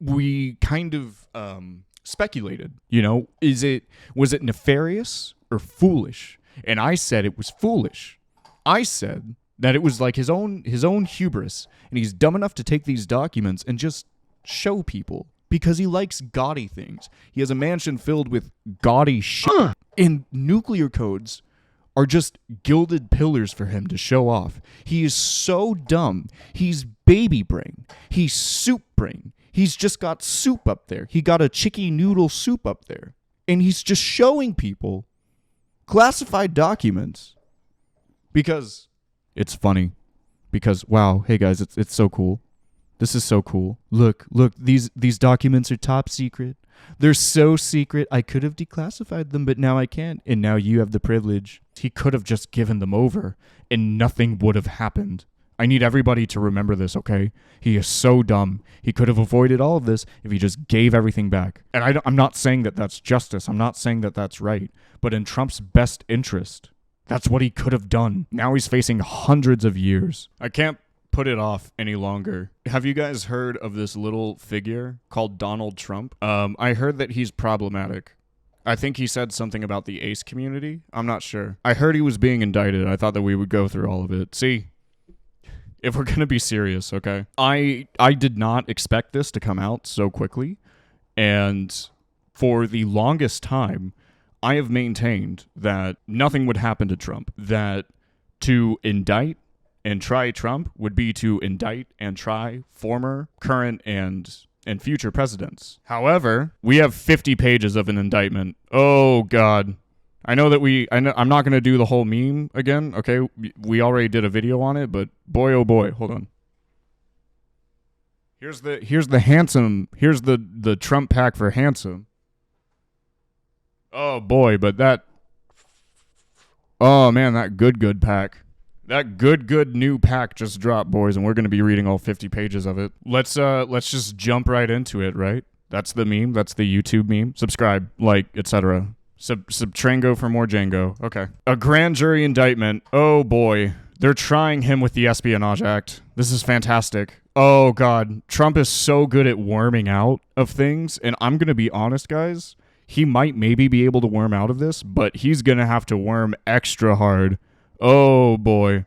we kind of speculated, was it nefarious or foolish? And I said it was foolish. I said that it was like his own hubris, and he's dumb enough to take these documents and just show people because he likes gaudy things. He has a mansion filled with gaudy shit, and nuclear codes are just gilded pillars for him to show off. He is so dumb. He's baby brain. He's soup brain. He's just got soup up there. He got a chicky noodle soup up there, and he's just showing people classified documents because it's funny. Because, wow, hey guys, it's so cool. This is so cool. Look, these documents are top secret. They're so secret, I could have declassified them, but now I can't. And now you have the privilege. He could have just given them over, and nothing would have happened. I need everybody to remember this, okay? He is so dumb. He could have avoided all of this if he just gave everything back. And I'm not saying that that's justice. I'm not saying that that's right. But in Trump's best interest, that's what he could have done. Now he's facing hundreds of years. I can't put it off any longer. Have you guys heard of this little figure called Donald Trump? I heard that he's problematic. I think he said something about the ace community. I'm not sure. I heard he was being indicted. I thought that we would go through all of it. See, if we're going to be serious, okay? I did not expect this to come out so quickly. And for the longest time, I have maintained that nothing would happen to Trump. That to indict and try Trump would be to indict and try former, current, and future presidents. However, we have 50 pages of an indictment. Oh, God. I know that I'm not going to do the whole meme again, okay? We already did a video on it, but boy, oh boy, hold on. Here's the handsome, here's the Trump pack for handsome. Oh boy, but oh man, that good pack. That good new pack just dropped, boys, and we're going to be reading all 50 pages of it. Let's just jump right into it, right? That's the meme. That's the YouTube meme. Subscribe, like, etc. Subtrango for more Django. Okay. A grand jury indictment. Oh boy. They're trying him with the Espionage Act. This is fantastic. Oh God. Trump is so good at worming out of things, and I'm going to be honest, guys. He might maybe be able to worm out of this, but he's going to have to worm extra hard. Oh, boy.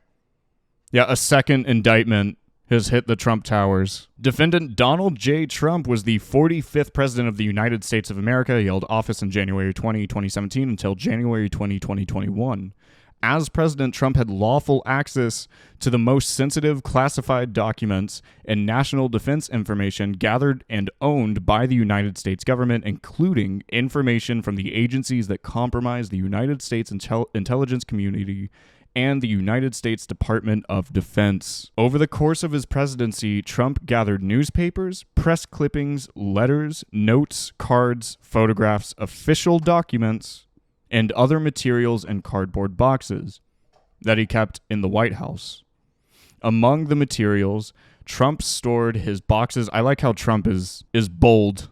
Yeah, a second indictment has hit the Trump towers. Defendant Donald J. Trump was the 45th president of the United States of America. He held office in January 2017 until January 2021. As president, Trump had lawful access to the most sensitive classified documents and national defense information gathered and owned by the United States government, including information from the agencies that compromise the United States intelligence community and the United States Department of Defense. Over the course of his presidency, Trump gathered newspapers, press clippings, letters, notes, cards, photographs, official documents, and other materials in cardboard boxes that he kept in the White House. Among the materials, Trump stored his boxes. I like how Trump is bold.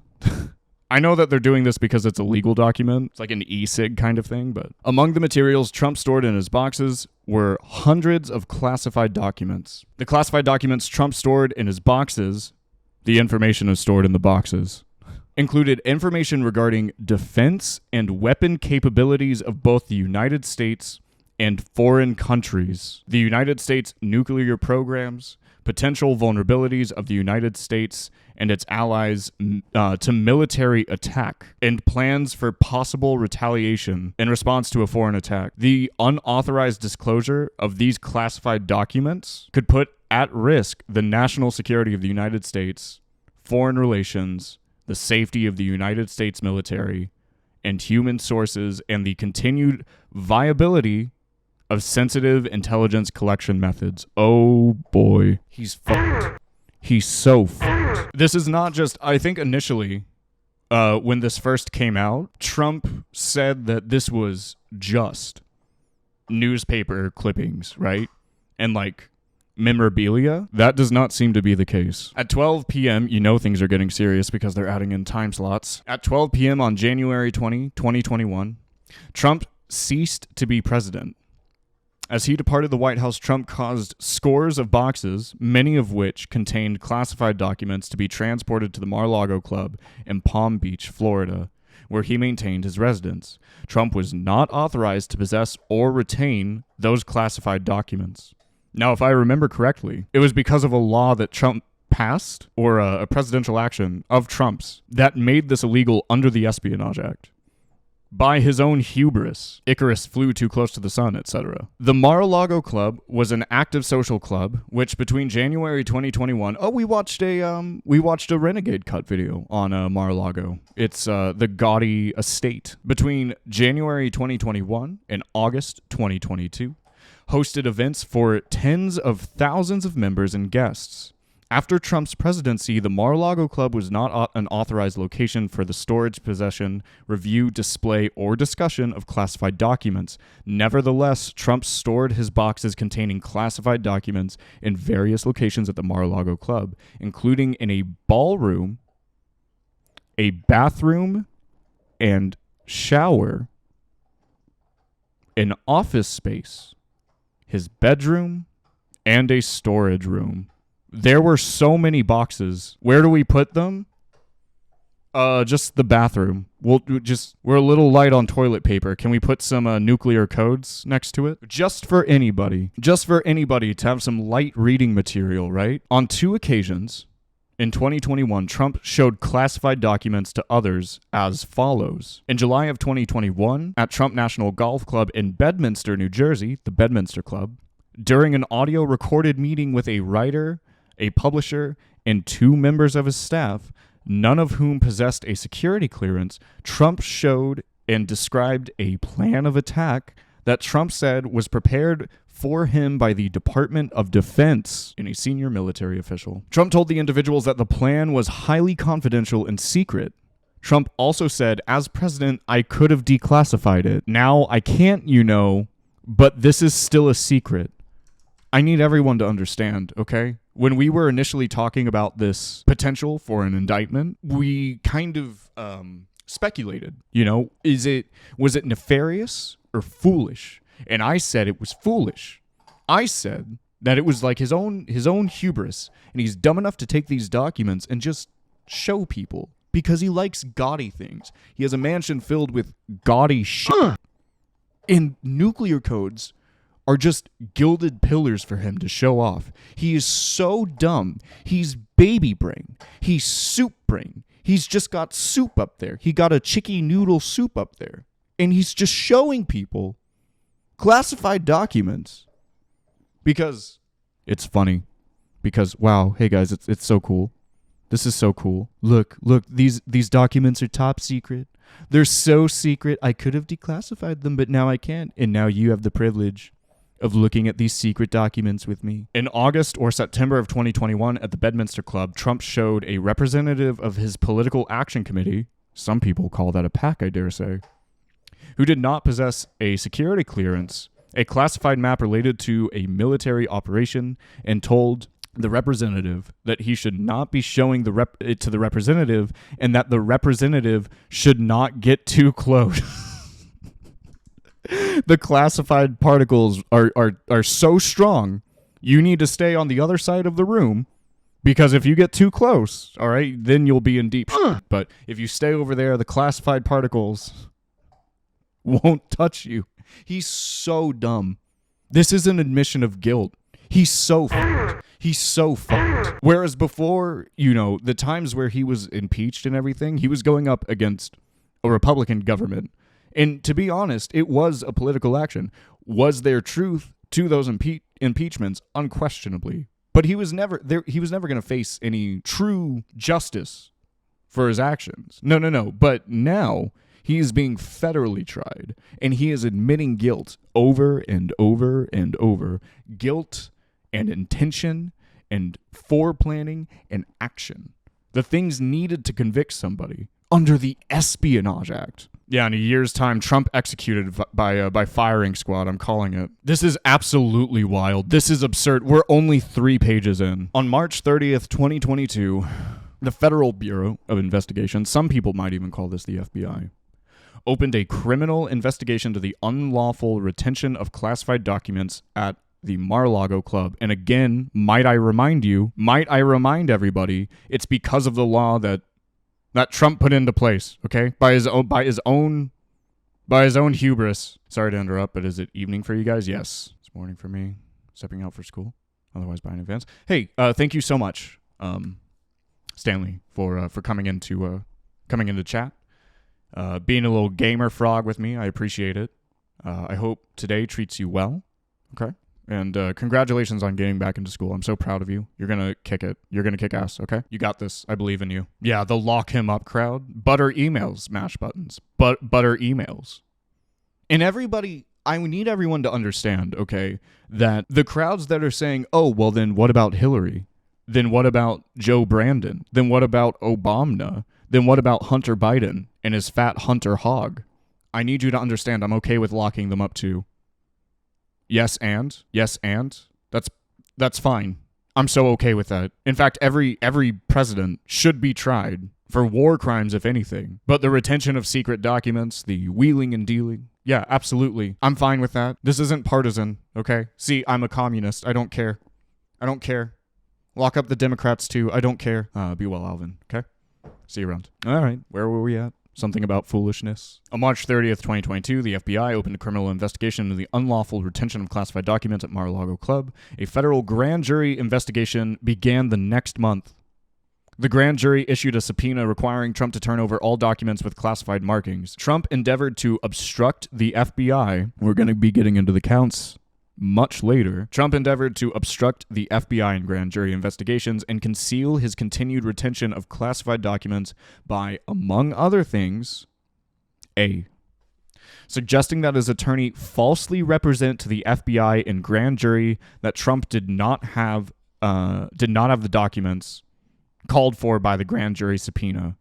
I know that they're doing this because it's a legal document. It's like an e-cig kind of thing, but among the materials Trump stored in his boxes were hundreds of classified documents. The classified documents Trump stored in his boxes, the information is stored in the boxes, included information regarding defense and weapon capabilities of both the United States and foreign countries, the United States nuclear programs, potential vulnerabilities of the United States and its allies to military attack, and plans for possible retaliation in response to a foreign attack. The unauthorized disclosure of these classified documents could put at risk the national security of the United States, foreign relations, the safety of the United States military, and human sources, and the continued viability of sensitive intelligence collection methods. Oh boy, he's fucked. He's so fucked. This is not just, I think initially, when this first came out, Trump said that this was just newspaper clippings, right? And like memorabilia. That does not seem to be the case. At 12 p.m., you know things are getting serious because they're adding in time slots. At 12 p.m. on January 20, 2021, Trump ceased to be president. As he departed the White House, Trump caused scores of boxes, many of which contained classified documents, to be transported to the Mar-a-Lago Club in Palm Beach, Florida, where he maintained his residence. Trump was not authorized to possess or retain those classified documents. Now, if I remember correctly, it was because of a law that Trump passed, or a presidential action of Trump's, that made this illegal under the Espionage Act. By his own hubris, Icarus flew too close to the sun, etc. The Mar-a-Lago Club was an active social club, which between January 2021, we watched a Renegade Cut video on Mar-a-Lago. It's the gaudy estate. Between January 2021 and August 2022, hosted events for tens of thousands of members and guests. After Trump's presidency, the Mar-a-Lago Club was not an authorized location for the storage, possession, review, display, or discussion of classified documents. Nevertheless, Trump stored his boxes containing classified documents in various locations at the Mar-a-Lago Club, including in a ballroom, a bathroom and shower, an office space, his bedroom, and a storage room. There were so many boxes. Where do we put them? Just the bathroom. We're a little light on toilet paper. Can we put some nuclear codes next to it? Just for anybody to have some light reading material, right? On 2 occasions in 2021, Trump showed classified documents to others as follows. In July of 2021, at Trump National Golf Club in Bedminster, New Jersey, the Bedminster Club, during an audio recorded meeting with a writer, a publisher, and 2 members of his staff, none of whom possessed a security clearance, Trump showed and described a plan of attack that Trump said was prepared for him by the Department of Defense and a senior military official. Trump told the individuals that the plan was highly confidential and secret. Trump also said, as president, I could have declassified it. Now I can't, but this is still a secret. I need everyone to understand, okay? When we were initially talking about this potential for an indictment, we kind of speculated, was it nefarious or foolish? And I said it was foolish. I said that it was like his own hubris, and he's dumb enough to take these documents and just show people because he likes gaudy things. He has a mansion filled with gaudy shit. And nuclear codes are just gilded pillars for him to show off. He is so dumb. He's baby brain. He's soup brain. He's just got soup up there. He got a chicky noodle soup up there. And he's just showing people classified documents because it's funny. Because, wow, hey guys, it's so cool. This is so cool. Look, these documents are top secret. They're so secret, I could have declassified them, but now I can't. And now you have the privilege of looking at these secret documents with me. In August or September of 2021 at the Bedminster Club, Trump showed a representative of his political action committee, some people call that a PAC, I dare say, who did not possess a security clearance, a classified map related to a military operation, and told the representative that he should not be showing it to the representative and that the representative should not get too close. The classified particles are so strong, you need to stay on the other side of the room, because if you get too close, all right, then you'll be in deep shit. But if you stay over there, the classified particles won't touch you. He's so dumb. This is an admission of guilt. He's so fucked. He's so fucked. Whereas before, the times where he was impeached and everything, he was going up against a Republican government. And to be honest, it was a political action. Was there truth to those impeachments? Unquestionably. But he was never going to face any true justice for his actions. No. But now he is being federally tried, and he is admitting guilt over and over and over. Guilt and intention and foreplanning and action. The things needed to convict somebody under the Espionage Act. Yeah, in a year's time, Trump executed by firing squad, I'm calling it. This is absolutely wild. This is absurd. We're only 3 pages in. On March 30th, 2022, the Federal Bureau of Investigation, some people might even call this the FBI, opened a criminal investigation to the unlawful retention of classified documents at the Mar-a-Lago club. And again, might I remind everybody, it's because of the law that Trump put into place, okay? By his own hubris. Sorry to interrupt, but is it evening for you guys? Yes. It's morning for me. Stepping out for school. Otherwise by in advance. Hey, thank you so much, Stanley, for coming into chat. Being a little gamer frog with me. I appreciate it. I hope today treats you well. Okay? And congratulations on getting back into school. I'm so proud of you. You're going to kick it. You're going to kick ass, okay? You got this. I believe in you. Yeah, the lock him up crowd. Butter emails, mash buttons. Butter emails. And everybody, I need everyone to understand, okay, that the crowds that are saying, oh, well, then what about Hillary? Then what about Joe Brandon? Then what about Obama? Then what about Hunter Biden and his fat Hunter hog? I need you to understand I'm okay with locking them up too. Yes, and that's fine. I'm so okay with that. In fact, every president should be tried for war crimes, if anything. But the retention of secret documents, the wheeling and dealing, yeah, absolutely. I'm fine with that. This isn't partisan, okay? See, I'm a communist. I don't care. Lock up the Democrats too. I don't care. Be well, Alvin, okay? See you around. All right, where were we at? Something about foolishness. On March 30th, 2022, the FBI opened a criminal investigation into the unlawful retention of classified documents at Mar-a-Lago Club. A federal grand jury investigation began the next month. The grand jury issued a subpoena requiring Trump to turn over all documents with classified markings. Trump endeavored to obstruct the FBI. We're going to be getting into the counts much later. Trump endeavored to obstruct the FBI and grand jury investigations and conceal his continued retention of classified documents by, among other things, A, suggesting that his attorney falsely represent to the FBI and grand jury that Trump did not have the documents called for by the grand jury subpoena.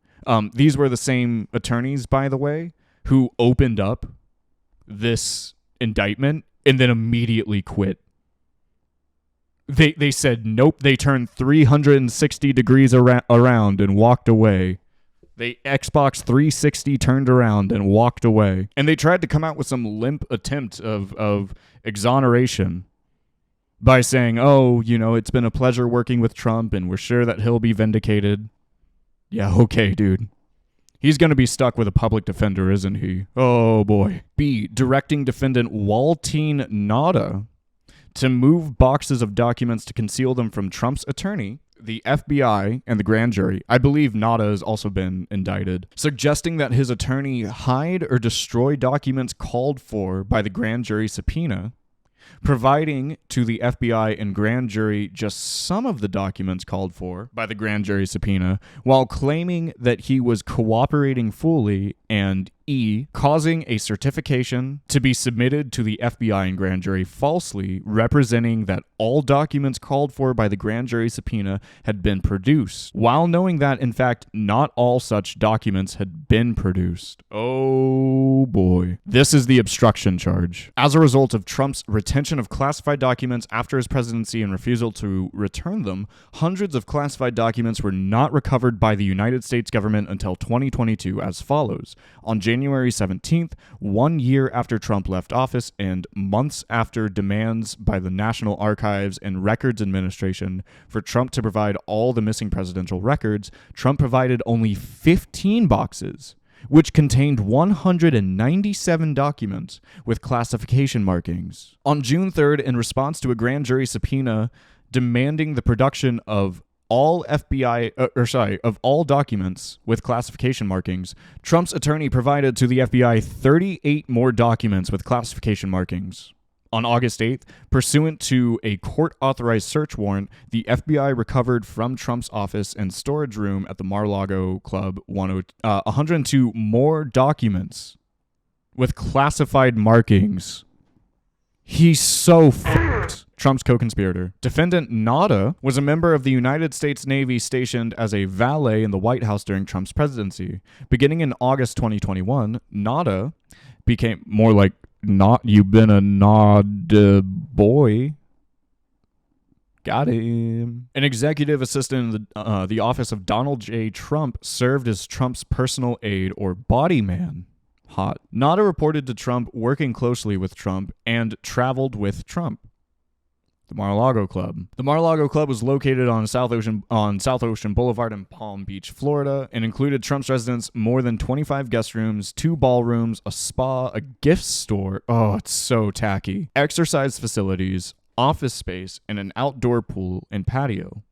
These were the same attorneys, by the way, who opened up this indictment and then immediately quit. They said nope. They turned 360 degrees around and walked away. They Xbox 360 turned around and walked away. And they tried to come out with some limp attempt of exoneration by saying, oh, it's been a pleasure working with Trump and we're sure that he'll be vindicated. Yeah, okay, dude. He's going to be stuck with a public defender, isn't he? Oh, boy. B, directing defendant Waltine Nada to move boxes of documents to conceal them from Trump's attorney, the FBI, and the grand jury. I believe Nada has also been indicted, suggesting that his attorney hide or destroy documents called for by the grand jury subpoena, providing to the FBI and grand jury just some of the documents called for by the grand jury subpoena, while claiming that he was cooperating fully, and E, causing a certification to be submitted to the FBI and grand jury falsely, representing that all documents called for by the grand jury subpoena had been produced, while knowing that, in fact, not all such documents had been produced. Oh boy. This is the obstruction charge. As a result of Trump's retention of classified documents after his presidency and refusal to return them, hundreds of classified documents were not recovered by the United States government until 2022 as follows. On January 17th, 1 year after Trump left office and months after demands by the National Archives and Records Administration for Trump to provide all the missing presidential records, Trump provided only 15 boxes, which contained 197 documents with classification markings. On June 3rd, in response to a grand jury subpoena demanding the production of all all documents with classification markings, Trump's attorney provided to the FBI 38 more documents with classification markings. On August 8th, pursuant to a court-authorized search warrant, the FBI recovered from Trump's office and storage room at the Mar-a-Lago Club 102 more documents with classified markings. He's so f***ed. Trump's co-conspirator. Defendant Nada was a member of the United States Navy stationed as a valet in the White House during Trump's presidency. Beginning in August 2021, Nada became more like not you been a Nada boy. Got him. An executive assistant in the office of Donald J. Trump served as Trump's personal aide or body man. Hot. Nada reported to Trump working closely with Trump and traveled with Trump. The Mar-a-Lago Club. The Mar-a-Lago Club was located on South Ocean Boulevard in Palm Beach, Florida, and included Trump's residence, more than 25 guest rooms, 2 ballrooms, a spa, a gift store. Oh, it's so tacky. Exercise facilities, office space, and an outdoor pool and patio.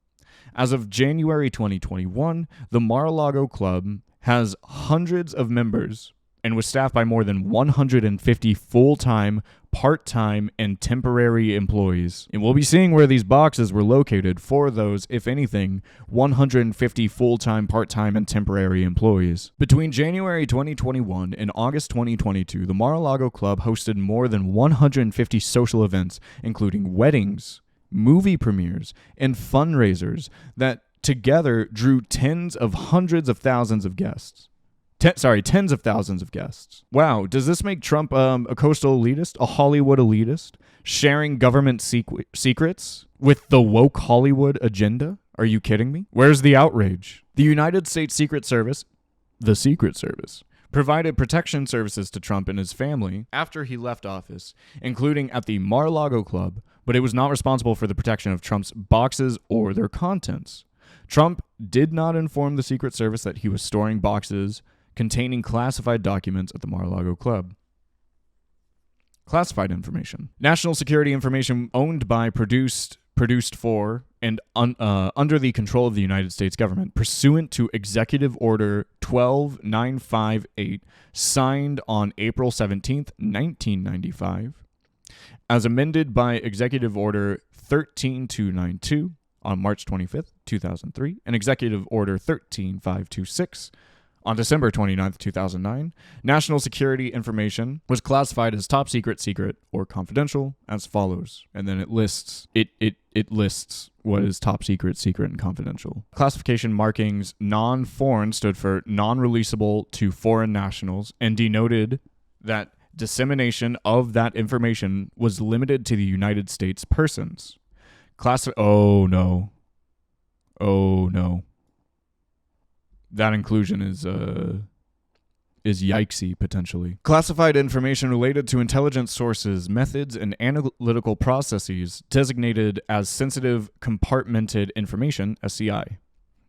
As of January 2021, the Mar-a-Lago Club has hundreds of members and was staffed by more than 150 full-time, part-time, and temporary employees. And we'll be seeing where these boxes were located for those, if anything, 150 full-time, part-time, and temporary employees. Between January 2021 and August 2022, the Mar-a-Lago Club hosted more than 150 social events, including weddings, movie premieres, and fundraisers that together drew tens of thousands of guests. Wow, does this make Trump a coastal elitist, a Hollywood elitist, sharing government secrets with the woke Hollywood agenda? Are you kidding me? Where's the outrage? The United States Secret Service, the Secret Service, provided protection services to Trump and his family after he left office, including at the Mar-a-Lago Club, but it was not responsible for the protection of Trump's boxes or their contents. Trump did not inform the Secret Service that he was storing boxes containing classified documents at the Mar-a-Lago Club. Classified information. National security information owned by, produced for, and under the control of the United States government, pursuant to Executive Order 12958, signed on April 17th, 1995, as amended by Executive Order 13292 on March 25th, 2003, and Executive Order 13526 on December 29th, 2009, national security information was classified as top secret, or confidential as follows. And then it lists what is top secret, and confidential. Classification markings non-foreign stood for non-releasable to foreign nationals and denoted that dissemination of that information was limited to the United States persons. Oh no. That inclusion is yikesy, potentially. Classified information related to intelligence sources, methods, and analytical processes designated as sensitive compartmented information, SCI.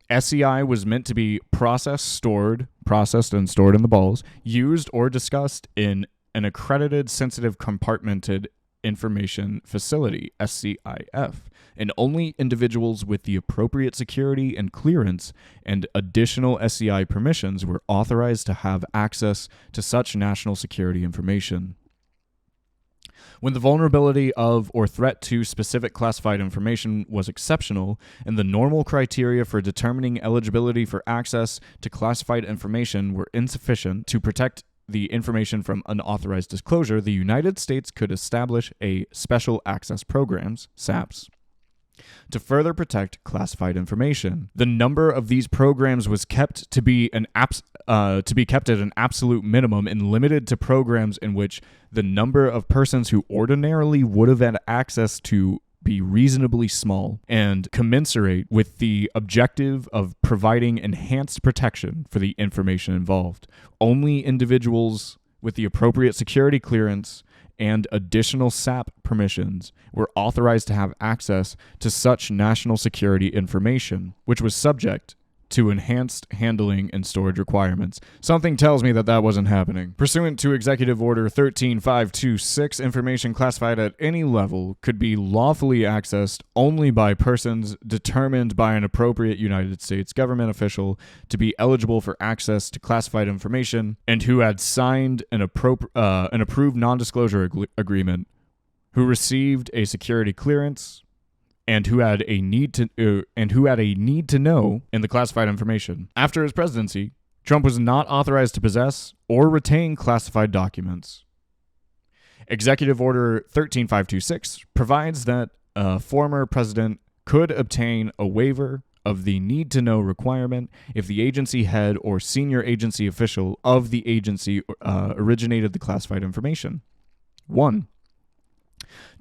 SCI was meant to be processed and stored in the balls, used or discussed in an accredited sensitive compartmented information facility, SCIF, and only individuals with the appropriate security and clearance and additional SCI permissions were authorized to have access to such national security information. When the vulnerability of or threat to specific classified information was exceptional, and the normal criteria for determining eligibility for access to classified information were insufficient to protect the information from unauthorized disclosure, the United States could establish a Special Access Programs, SAPs, to further protect classified information. The number of these programs was kept to be kept at an absolute minimum and limited to programs in which the number of persons who ordinarily would have had access to be reasonably small and commensurate with the objective of providing enhanced protection for the information involved. Only individuals with the appropriate security clearance and additional SAP permissions were authorized to have access to such national security information, which was subject to enhanced handling and storage requirements. Something tells me that wasn't happening. Pursuant to Executive Order 13526, information classified at any level could be lawfully accessed only by persons determined by an appropriate United States government official to be eligible for access to classified information and who had signed an approved non-disclosure agreement, who received a security clearance, and who had a need to know in the classified information. After his presidency, Trump was not authorized to possess or retain classified documents. Executive Order 13526 provides that a former president could obtain a waiver of the need to know requirement if the agency head or senior agency official of the agency originated the classified information. 1.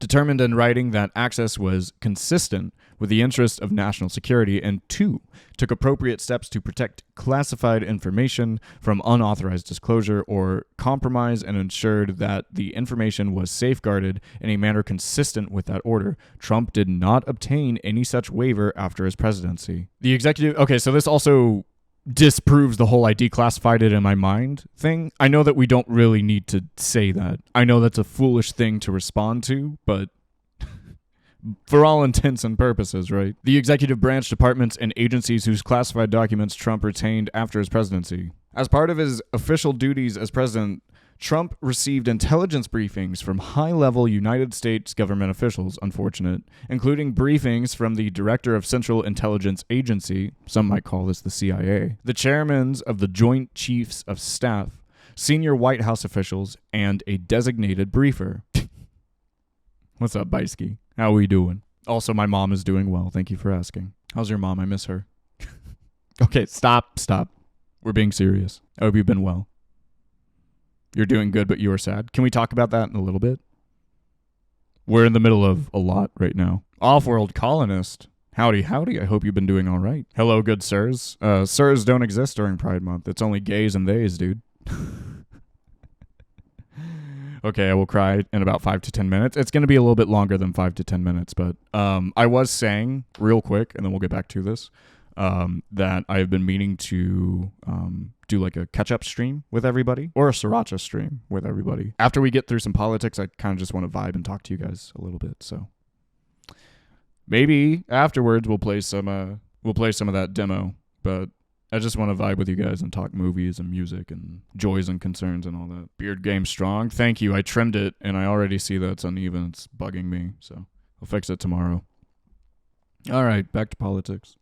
determined in writing that access was consistent with the interest of national security, and 2, took appropriate steps to protect classified information from unauthorized disclosure or compromise and ensured that the information was safeguarded in a manner consistent with that order. Trump did not obtain any such waiver after his presidency. The executive... Okay, so this also disproves the whole "I declassified it in my mind" thing. I know that we don't really need to say that. I know that's a foolish thing to respond to, but for all intents and purposes, right? The executive branch departments and agencies whose classified documents Trump retained after his presidency. As part of his official duties as president, Trump received intelligence briefings from high-level United States government officials, including briefings from the Director of Central Intelligence Agency, some might call this the CIA, the chairmen of the Joint Chiefs of Staff, senior White House officials, and a designated briefer. What's up, Beisky? How are we doing? Also, my mom is doing well. Thank you for asking. How's your mom? I miss her. Okay, stop. We're being serious. I hope you've been well. You're doing good, but you are sad. Can we talk about that in a little bit? We're in the middle of a lot right now. Off-world colonist. Howdy. I hope you've been doing all right. Hello, good sirs. Sirs don't exist during Pride Month. It's only gays and theys, dude. Okay, I will cry in about 5 to 10 minutes. It's going to be a little bit longer than 5 to 10 minutes, but I was saying real quick, and then we'll get back to this, that I have been meaning to do like a catch-up stream with everybody, or a sriracha stream with everybody. After we get through some politics, I kind of just want to vibe and talk to you guys a little bit. So maybe afterwards we'll play some of that demo, but I just want to vibe with you guys and talk movies and music and joys and concerns and all that. Beard game strong. Thank you. I trimmed it, and I already see that it's uneven. It's bugging me, so I'll fix it tomorrow. All right, back to politics.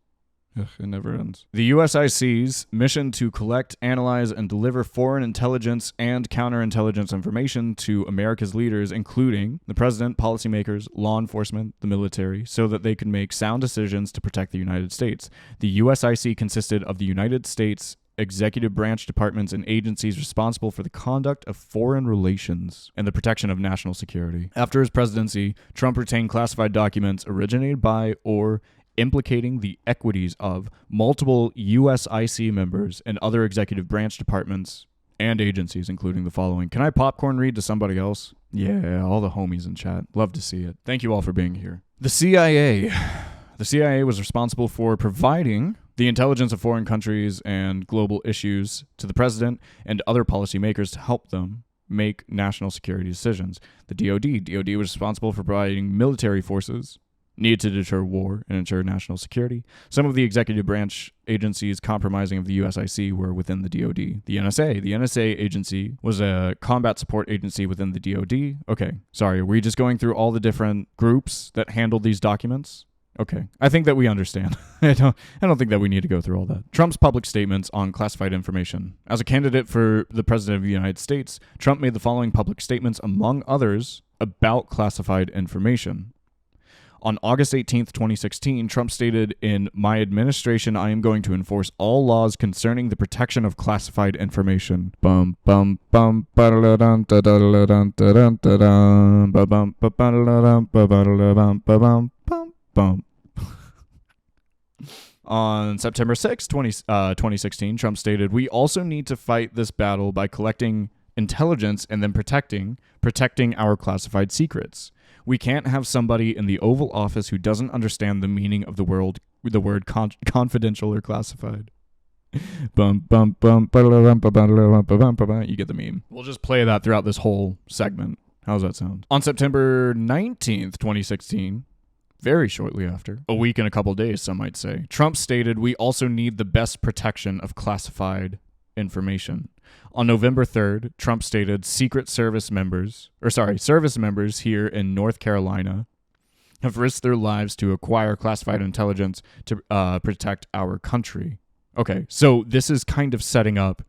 Ugh, it never ends. The USIC's mission to collect, analyze, and deliver foreign intelligence and counterintelligence information to America's leaders, including the president, policymakers, law enforcement, the military, so that they can make sound decisions to protect the United States. The USIC consisted of the United States executive branch departments and agencies responsible for the conduct of foreign relations and the protection of national security. After his presidency, Trump retained classified documents originated by or implicating the equities of multiple USIC members and other executive branch departments and agencies, including the following. Can I popcorn read to somebody else? Yeah, all the homies in chat. Love to see it. Thank you all for being here. The CIA. The CIA was responsible for providing the intelligence of foreign countries and global issues to the president and other policymakers to help them make national security decisions. The DoD was responsible for providing military forces needed to deter war and ensure national security. Some of the executive branch agencies compromising of the USIC were within the DoD. The NSA agency was a combat support agency within the DoD. Okay, sorry, are we just going through all the different groups that handled these documents? Okay, I think that we understand. I don't think that we need to go through all that. Trump's public statements on classified information. As a candidate for the president of the United States, Trump made the following public statements, among others, about classified information. On August 18th, 2016, Trump stated, "In my administration, I am going to enforce all laws concerning the protection of classified information." Bum bum bum ba-da-da-dum da-da-da-dum da-dum da-dum ba-bum ba-ba-da-da-dum ba-ba-da-da-bum ba-bum bum bum. On September 6th, 2016, Trump stated, "We also need to fight this battle by collecting intelligence and then protecting our classified secrets. We can't have somebody in the Oval Office who doesn't understand the meaning of the word confidential or classified." Bum bum bum. You get the meme. We'll just play that throughout this whole segment. How's that sound? On September 19th, 2016, very shortly after, a week and a couple days, some might say, Trump stated, "We also need the best protection of classified information." On November 3rd, Trump stated service members here in North Carolina have risked their lives to acquire classified intelligence to protect our country. Okay, so this is kind of setting up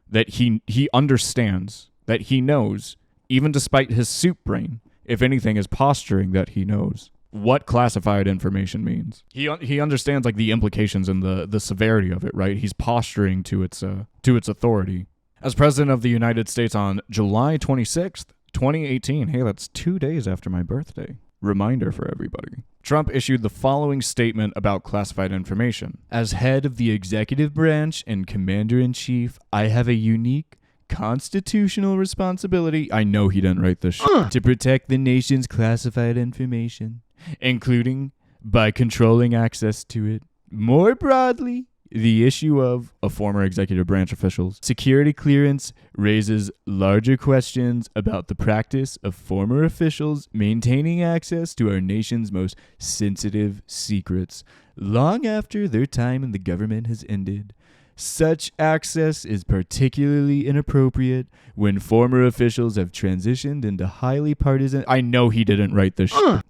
that he understands, that he knows, even despite his soup brain, if anything, is posturing that he knows what classified information means. He understands like the implications and the severity of it, right? He's posturing to its authority. As President of the United States on July 26th, 2018, hey, that's 2 days after my birthday, reminder for everybody. Trump issued the following statement about classified information. As head of the executive branch and commander-in-chief, I have a unique constitutional responsibility. I know he didn't write this shit. To protect the nation's classified information, including by controlling access to it. More broadly, the issue of a former executive branch official's security clearance raises larger questions about the practice of former officials maintaining access to our nation's most sensitive secrets long after their time in the government has ended. Such access is particularly inappropriate when former officials have transitioned into highly partisan... I know he didn't write this shit.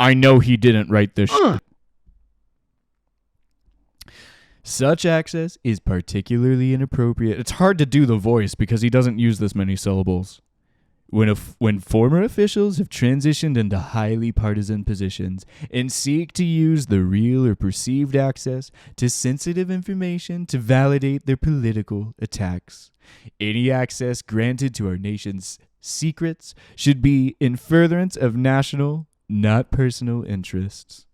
I know he didn't write this shit. Such access is particularly inappropriate. It's hard to do the voice because he doesn't use this many syllables. When former officials have transitioned into highly partisan positions and seek to use the real or perceived access to sensitive information to validate their political attacks. Any access granted to our nation's secrets should be in furtherance of national, not personal interests.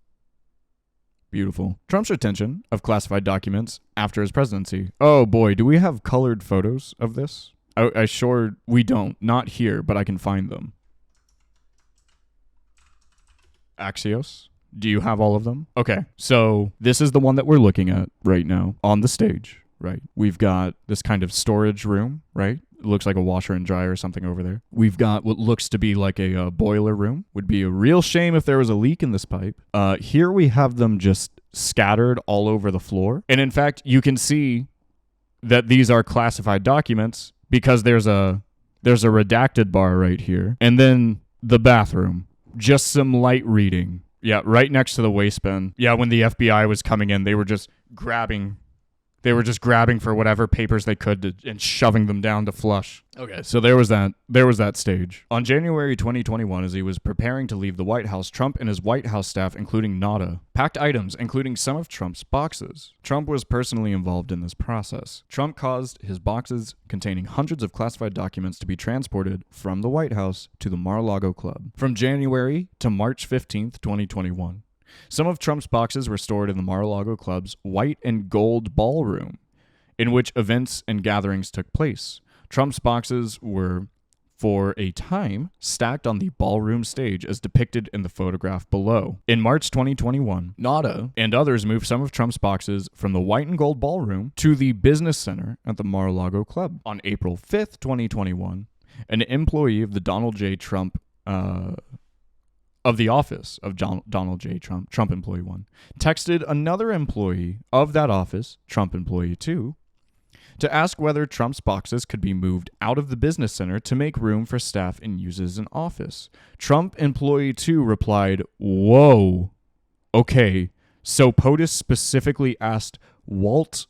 Beautiful. Trump's retention of classified documents after his presidency. Oh boy, do we have colored photos of this? I sure we don't. Not here, but I can find them. Axios, do you have all of them? Okay, so this is the one that we're looking at right now on the stage, right? We've got this kind of storage room, right? It looks like a washer and dryer or something over there. We've got what looks to be like a boiler room. Would be a real shame if there was a leak in this pipe. Here we have them just scattered all over the floor. And in fact, you can see that these are classified documents because there's a redacted bar right here. And then the bathroom. Just some light reading. Yeah, right next to the waste bin. Yeah, when the FBI was coming in, they were just grabbing for whatever papers they could and shoving them down to flush. Okay, so there was that stage. On January 2021, as he was preparing to leave the White House, Trump and his White House staff, including Nada, packed items, including some of Trump's boxes. Trump was personally involved in this process. Trump caused his boxes containing hundreds of classified documents to be transported from the White House to the Mar-a-Lago Club from January to March 15th, 2021. Some of Trump's boxes were stored in the Mar-a-Lago Club's white and gold ballroom, in which events and gatherings took place. Trump's boxes were, for a time, stacked on the ballroom stage as depicted in the photograph below. In March 2021, Nada and others moved some of Trump's boxes from the white and gold ballroom to the business center at the Mar-a-Lago Club. On April 5th, 2021, an employee of the Donald J. Trump of the office of Donald J. Trump, Trump Employee 1, texted another employee of that office, Trump Employee 2, to ask whether Trump's boxes could be moved out of the business center to make room for staff and use as an office. Trump Employee 2 replied, "Whoa, okay, so POTUS specifically asked Walter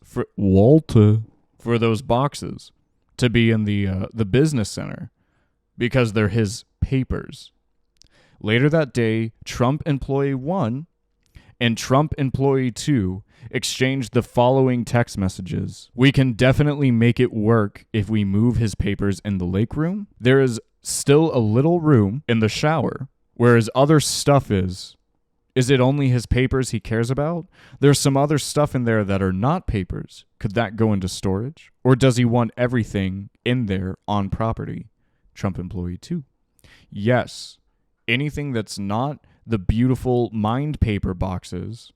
for those boxes to be in the business center because they're his papers." Later that day, Trump Employee 1 and Trump Employee 2 exchanged the following text messages. "We can definitely make it work if we move his papers in the lake room. There is still a little room in the shower where his other stuff is. Is it only his papers he cares about? There's some other stuff in there that are not papers. Could that go into storage? Or does he want everything in there on property?" Trump Employee 2. "Yes. Anything that's not the beautiful mind paper boxes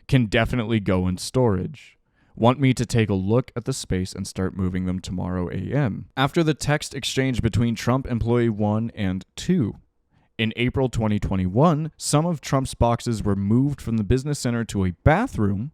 can definitely go in storage. Want me to take a look at the space and start moving them tomorrow a.m. After the text exchange between Trump Employee 1 and 2, in April 2021, some of Trump's boxes were moved from the business center to a bathroom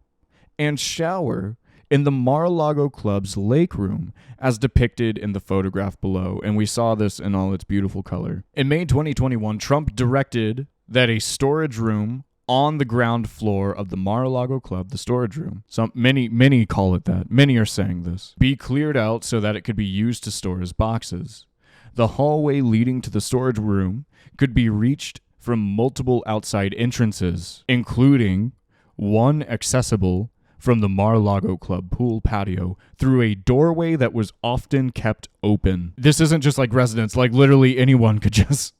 and shower in the Mar-a-Lago Club's lake room, as depicted in the photograph below, and we saw this in all its beautiful color. In May 2021, Trump directed that a storage room on the ground floor of the Mar-a-Lago Club, the storage room, many call it that, many are saying this, be cleared out so that it could be used to store his boxes. The hallway leading to the storage room could be reached from multiple outside entrances, including one accessible from the Mar-a-Lago Club pool patio through a doorway that was often kept open. This isn't just like residents, like literally anyone could just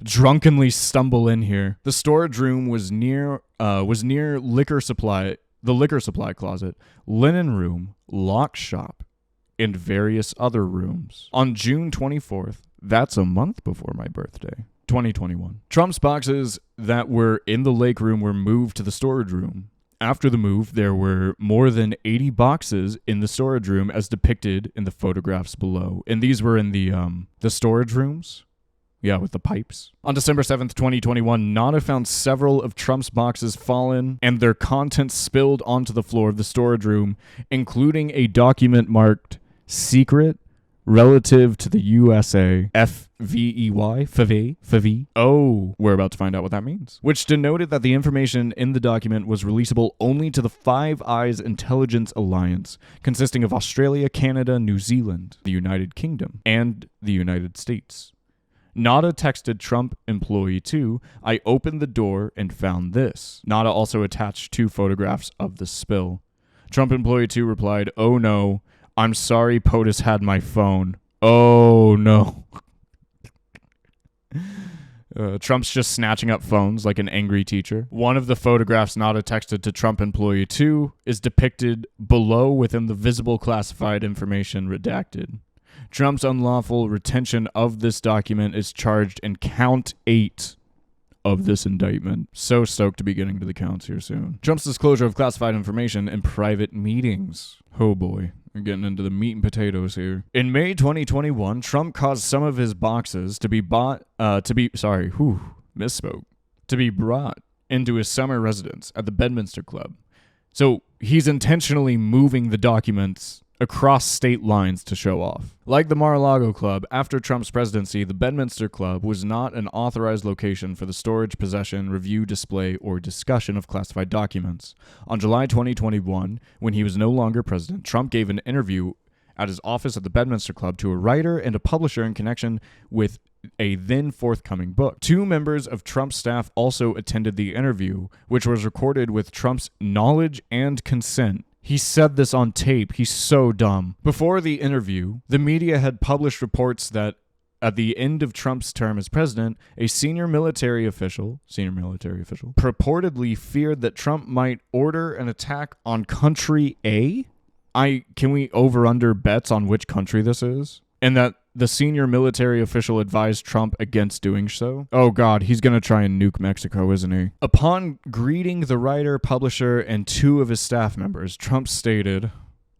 drunkenly stumble in here. The storage room was near liquor supply, the liquor supply closet, linen room, lock shop, and various other rooms. On June 24th, that's a month before my birthday, 2021, Trump's boxes that were in the lake room were moved to the storage room. After the move, there were more than 80 boxes in the storage room as depicted in the photographs below. And these were in the storage rooms. Yeah, with the pipes. On December 7th, 2021, Nada found several of Trump's boxes fallen and their contents spilled onto the floor of the storage room, including a document marked secret relative to the USA, FVEY. Oh, we're about to find out what that means. Which denoted that the information in the document was releasable only to the Five Eyes Intelligence Alliance, consisting of Australia, Canada, New Zealand, the United Kingdom, and the United States. Nada texted Trump employee 2, I opened the door and found this. Nada also attached 2 photographs of the spill. Trump employee 2 replied, oh no, I'm sorry POTUS had my phone. Oh, no. Trump's just snatching up phones like an angry teacher. One of the photographs Nada texted to Trump employee 2 is depicted below within the visible classified information redacted. Trump's unlawful retention of this document is charged in count 8 of this indictment. So stoked to be getting to the counts here soon. Trump's disclosure of classified information in private meetings. Oh boy. We're getting into the meat and potatoes here. In May 2021, Trump caused some of his boxes to be brought into his summer residence at the Bedminster Club. So he's intentionally moving the documents across state lines to show off. Like the Mar-a-Lago Club, after Trump's presidency, the Bedminster Club was not an authorized location for the storage, possession, review, display, or discussion of classified documents. On July 2021, when he was no longer president, Trump gave an interview at his office at the Bedminster Club to a writer and a publisher in connection with a then forthcoming book. 2 members of Trump's staff also attended the interview, which was recorded with Trump's knowledge and consent. He said this on tape. He's so dumb. Before the interview, the media had published reports that at the end of Trump's term as president, a senior military official, purportedly feared that Trump might order an attack on country A. Can we over-under bets on which country this is? And that the senior military official advised Trump against doing so. Oh God, he's going to try and nuke Mexico, isn't he? Upon greeting the writer, publisher, and 2 of his staff members, Trump stated,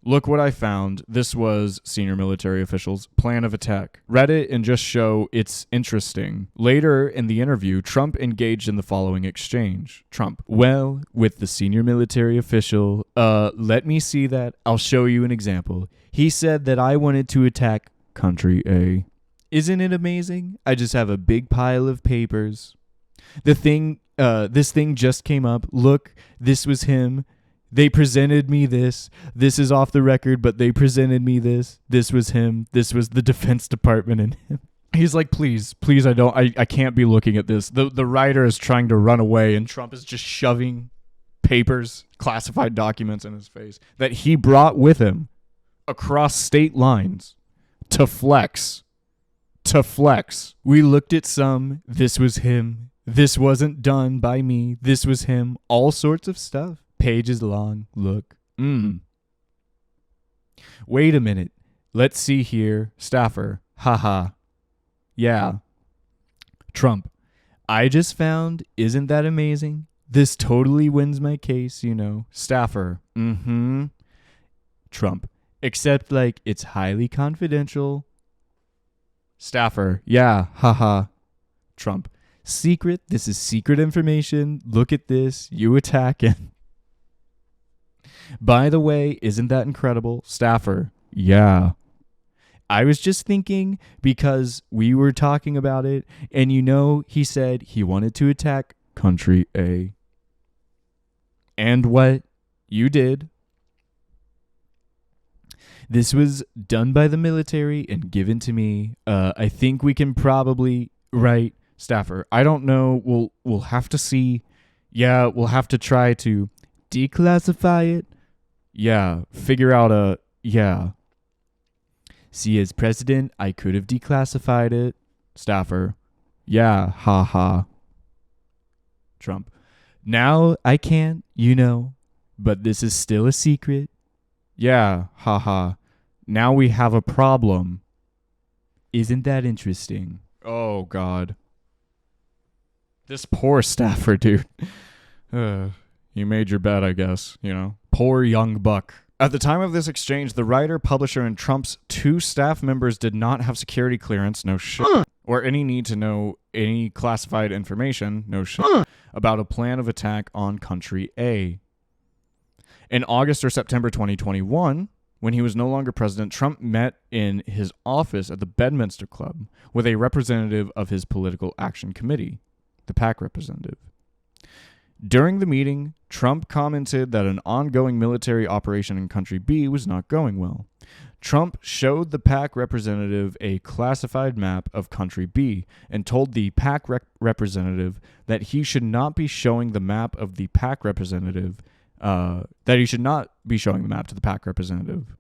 look what I found. This was senior military official's plan of attack. Read it and just show it's interesting. Later in the interview, Trump engaged in the following exchange. Trump, well, with the senior military official, let me see that. I'll show you an example. He said that I wanted to attack country A. Isn't it amazing? I just have a big pile of papers. This thing just came up. Look, this was him. They presented me this. This is off the record, but they presented me this. This was him. This was the Defense Department and him. He's like, please, I can't be looking at this. The writer is trying to run away and Trump is just shoving papers, classified documents in his face that he brought with him across state lines. To flex. We looked at some. This was him. This wasn't done by me. This was him. All sorts of stuff. Pages long. Look. Wait a minute. Let's see here. Staffer. Haha. Yeah. Trump. I just found. Isn't that amazing? This totally wins my case, you know. Staffer. Trump. Except, like, it's highly confidential. Staffer. Yeah. Haha. Trump. Secret. This is secret information. Look at this. You attack it. By the way, isn't that incredible? Staffer. Yeah. I was just thinking because we were talking about it, and you know, he said he wanted to attack country A. And what you did. This was done by the military and given to me. I think we can probably write Staffer. I don't know. We'll have to see. Yeah, we'll have to try to declassify it. Yeah, figure out yeah. See, as president, I could have declassified it. Staffer. Yeah, ha ha. Trump. Now I can't, but this is still a secret. Yeah, ha ha. Now we have a problem. Isn't that interesting? Oh, God. This poor staffer, dude. You made your bet, I guess, Poor young buck. At the time of this exchange, the writer, publisher, and Trump's 2 staff members did not have security clearance, no shit, or any need to know any classified information, no shit, about a plan of attack on country A. In August or September 2021, when he was no longer president, Trump met in his office at the Bedminster Club with a representative of his Political Action Committee, the PAC representative. During the meeting, Trump commented that an ongoing military operation in Country B was not going well. Trump showed the PAC representative a classified map of Country B and told the PAC representative that he should not be showing the map of the PAC representative, that he should not be showing the map to the PAC representative.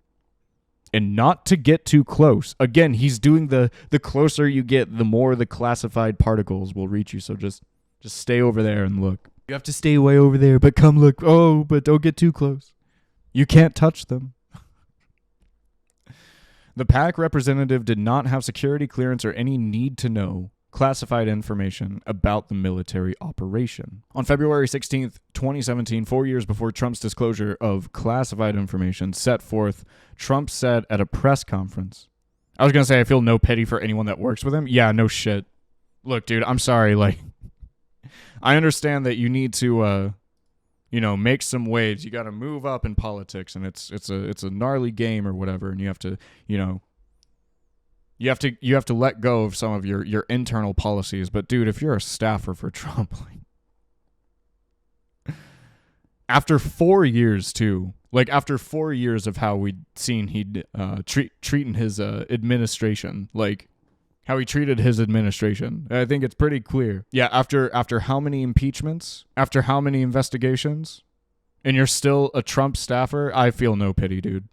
And not to get too close. Again, he's doing the closer you get, the more the classified particles will reach you. So just stay over there and look. You have to stay way over there, but come look. Oh, but don't get too close. You can't touch them. The PAC representative did not have security clearance or any need to know classified information about the military operation. On February 16th, 2017, 4 years before Trump's disclosure of classified information set forth, Trump said at a press conference, I was going to say I feel no pity for anyone that works with him. Yeah, no shit. Look, dude, I'm sorry. I understand that you need to, make some waves. You got to move up in politics, and it's a gnarly game or whatever, and you have to, you have to let go of some of your internal policies. But dude, if you're a staffer for Trump, after 4 years too, after 4 years of how we'd seen he'd treating his administration, how he treated his administration, I think it's pretty clear. Yeah, after how many impeachments, after how many investigations, and you're still a Trump staffer, I feel no pity, dude.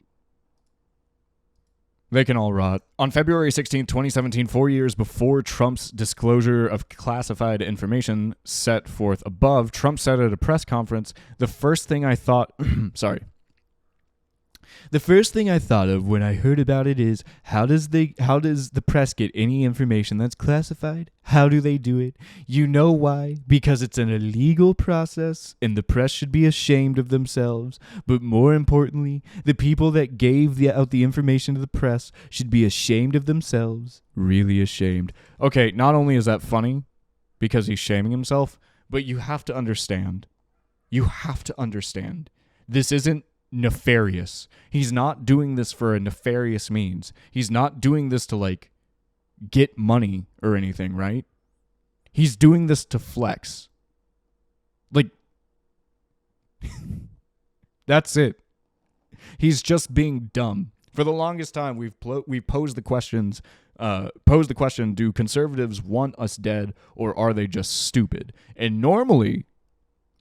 They can all rot. On February 16, 2017, 4 years before Trump's disclosure of classified information set forth above, Trump said at a press conference, the first thing I thought of when I heard about it is, how does the press get any information that's classified? How do they do it? You know why? Because it's an illegal process, and the press should be ashamed of themselves. But more importantly, the people that gave out the information to the press should be ashamed of themselves. Really ashamed. Okay, not only is that funny, because he's shaming himself, but you have to understand. This isn't nefarious. He's not doing this for a nefarious means. He's not doing this to get money or anything, right? He's doing this to flex. That's it. He's just being dumb. For the longest time, we've posed the questions. Posed the question: do conservatives want us dead, or are they just stupid? And normally,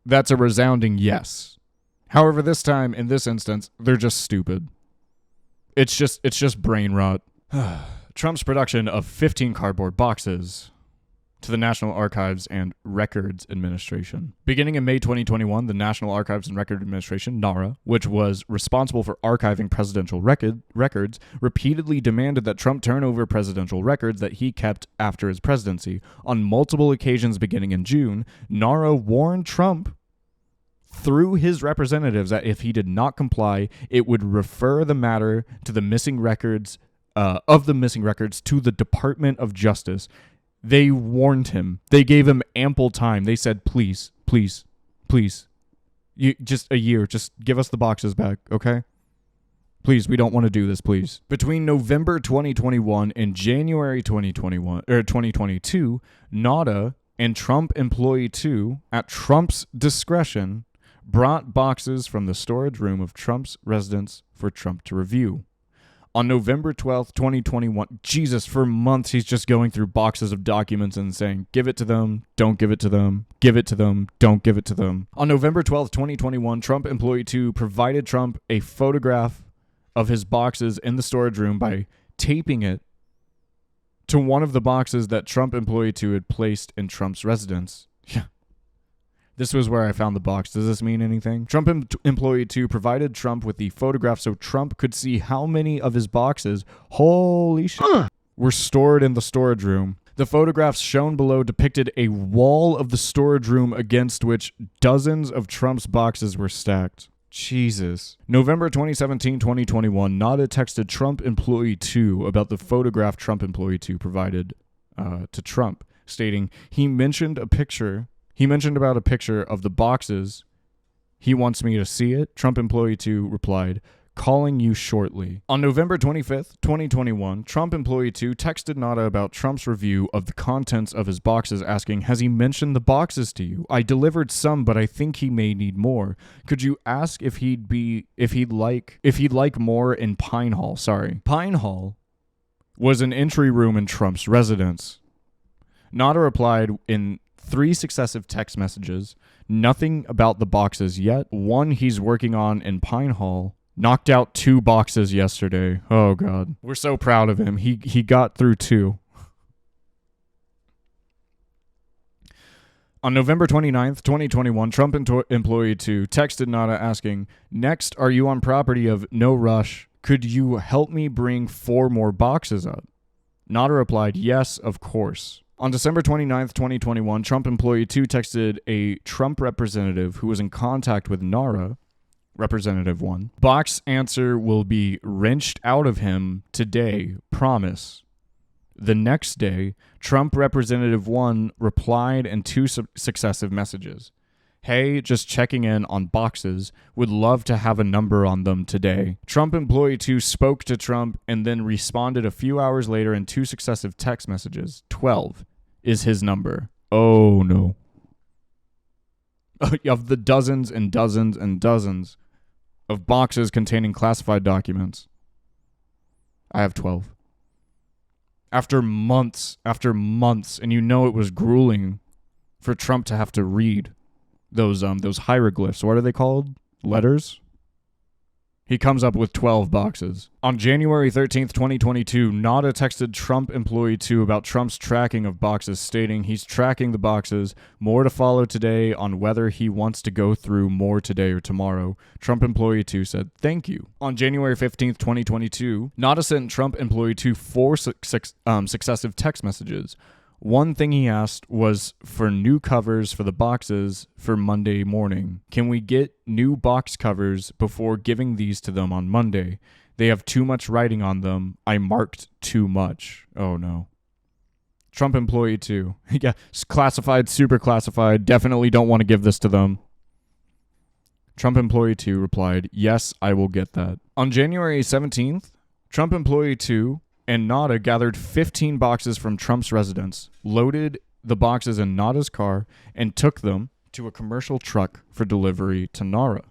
that's a resounding yes. However, this time, in this instance, they're just stupid. It's just brain rot. Trump's production of 15 cardboard boxes to the National Archives and Records Administration. Beginning in May 2021, the National Archives and Records Administration, NARA, which was responsible for archiving presidential records, repeatedly demanded that Trump turn over presidential records that he kept after his presidency. On multiple occasions beginning in June, NARA warned Trump through his representatives that if he did not comply, it would refer the matter to the missing records to the Department of Justice. They warned him. They gave him ample time. They said, please, you just a year, just give us the boxes back, okay? Please, we don't want to do this, please. Between November 2021 and January 2022, NADA and Trump Employee 2, at Trump's discretion, brought boxes from the storage room of Trump's residence for Trump to review. On November 12th, 2021, Jesus, for months he's just going through boxes of documents and saying, give it to them, don't give it to them, give it to them, don't give it to them. On November 12th, 2021, Trump Employee 2 provided Trump a photograph of his boxes in the storage room by taping it to one of the boxes that Trump employee 2 had placed in Trump's residence. Yeah. This was where I found the box. Does this mean anything? Trump employee 2 provided Trump with the photograph so Trump could see how many of his boxes, holy shit, were stored in the storage room. The photographs shown below depicted a wall of the storage room against which dozens of Trump's boxes were stacked. Jesus. November 2017, 2021, Nada texted Trump employee 2 about the photograph Trump employee 2 provided to Trump, stating he mentioned about a picture of the boxes. He wants me to see it. Trump employee 2 replied, calling you shortly. On November 25th, 2021, Trump employee 2 texted Nada about Trump's review of the contents of his boxes, asking, has he mentioned the boxes to you? I delivered some, but I think he may need more. Could you ask if he'd like more in Pine Hall? Sorry. Pine Hall was an entry room in Trump's residence. Nada replied in 3 successive text messages, nothing about the boxes yet. One he's working on in Pine Hall. Knocked out 2 boxes yesterday. Oh, God. We're so proud of him. He got through 2. On November 29th, 2021, Trump employee 2 texted Nada asking, next, are you on property of No Rush? Could you help me bring 4 more boxes up? Nada replied, yes, of course. On December 29th, 2021, Trump employee 2 texted a Trump representative who was in contact with Nara, Representative 1. Box answer will be wrenched out of him today, promise. The next day, Trump Representative 1 replied in 2 successive messages. Hey, just checking in on boxes. Would love to have a number on them today. Trump employee 2 spoke to Trump and then responded a few hours later in 2 successive text messages. 12 is his number. Oh, no. Of the dozens and dozens and dozens of boxes containing classified documents, I have 12. After months, and you know it was grueling for Trump to have to read those hieroglyphs. What are they called? Letters? He comes up with 12 boxes. On January 13th, 2022, Nada texted Trump employee 2 about Trump's tracking of boxes, stating he's tracking the boxes. More to follow today on whether he wants to go through more today or tomorrow. Trump employee 2 said, thank you. On January 15th, 2022, Nada sent Trump employee 2 4 successive text messages. One thing he asked was for new covers for the boxes for Monday morning. Can we get new box covers before giving these to them on Monday? They have too much writing on them. I marked too much. Oh, no. Trump employee 2. Yeah, classified, super classified. Definitely don't want to give this to them. Trump employee 2 replied, yes, I will get that. On January 17th, Trump employee 2 and Nada gathered 15 boxes from Trump's residence, loaded the boxes in Nada's car, and took them to a commercial truck for delivery to Nara.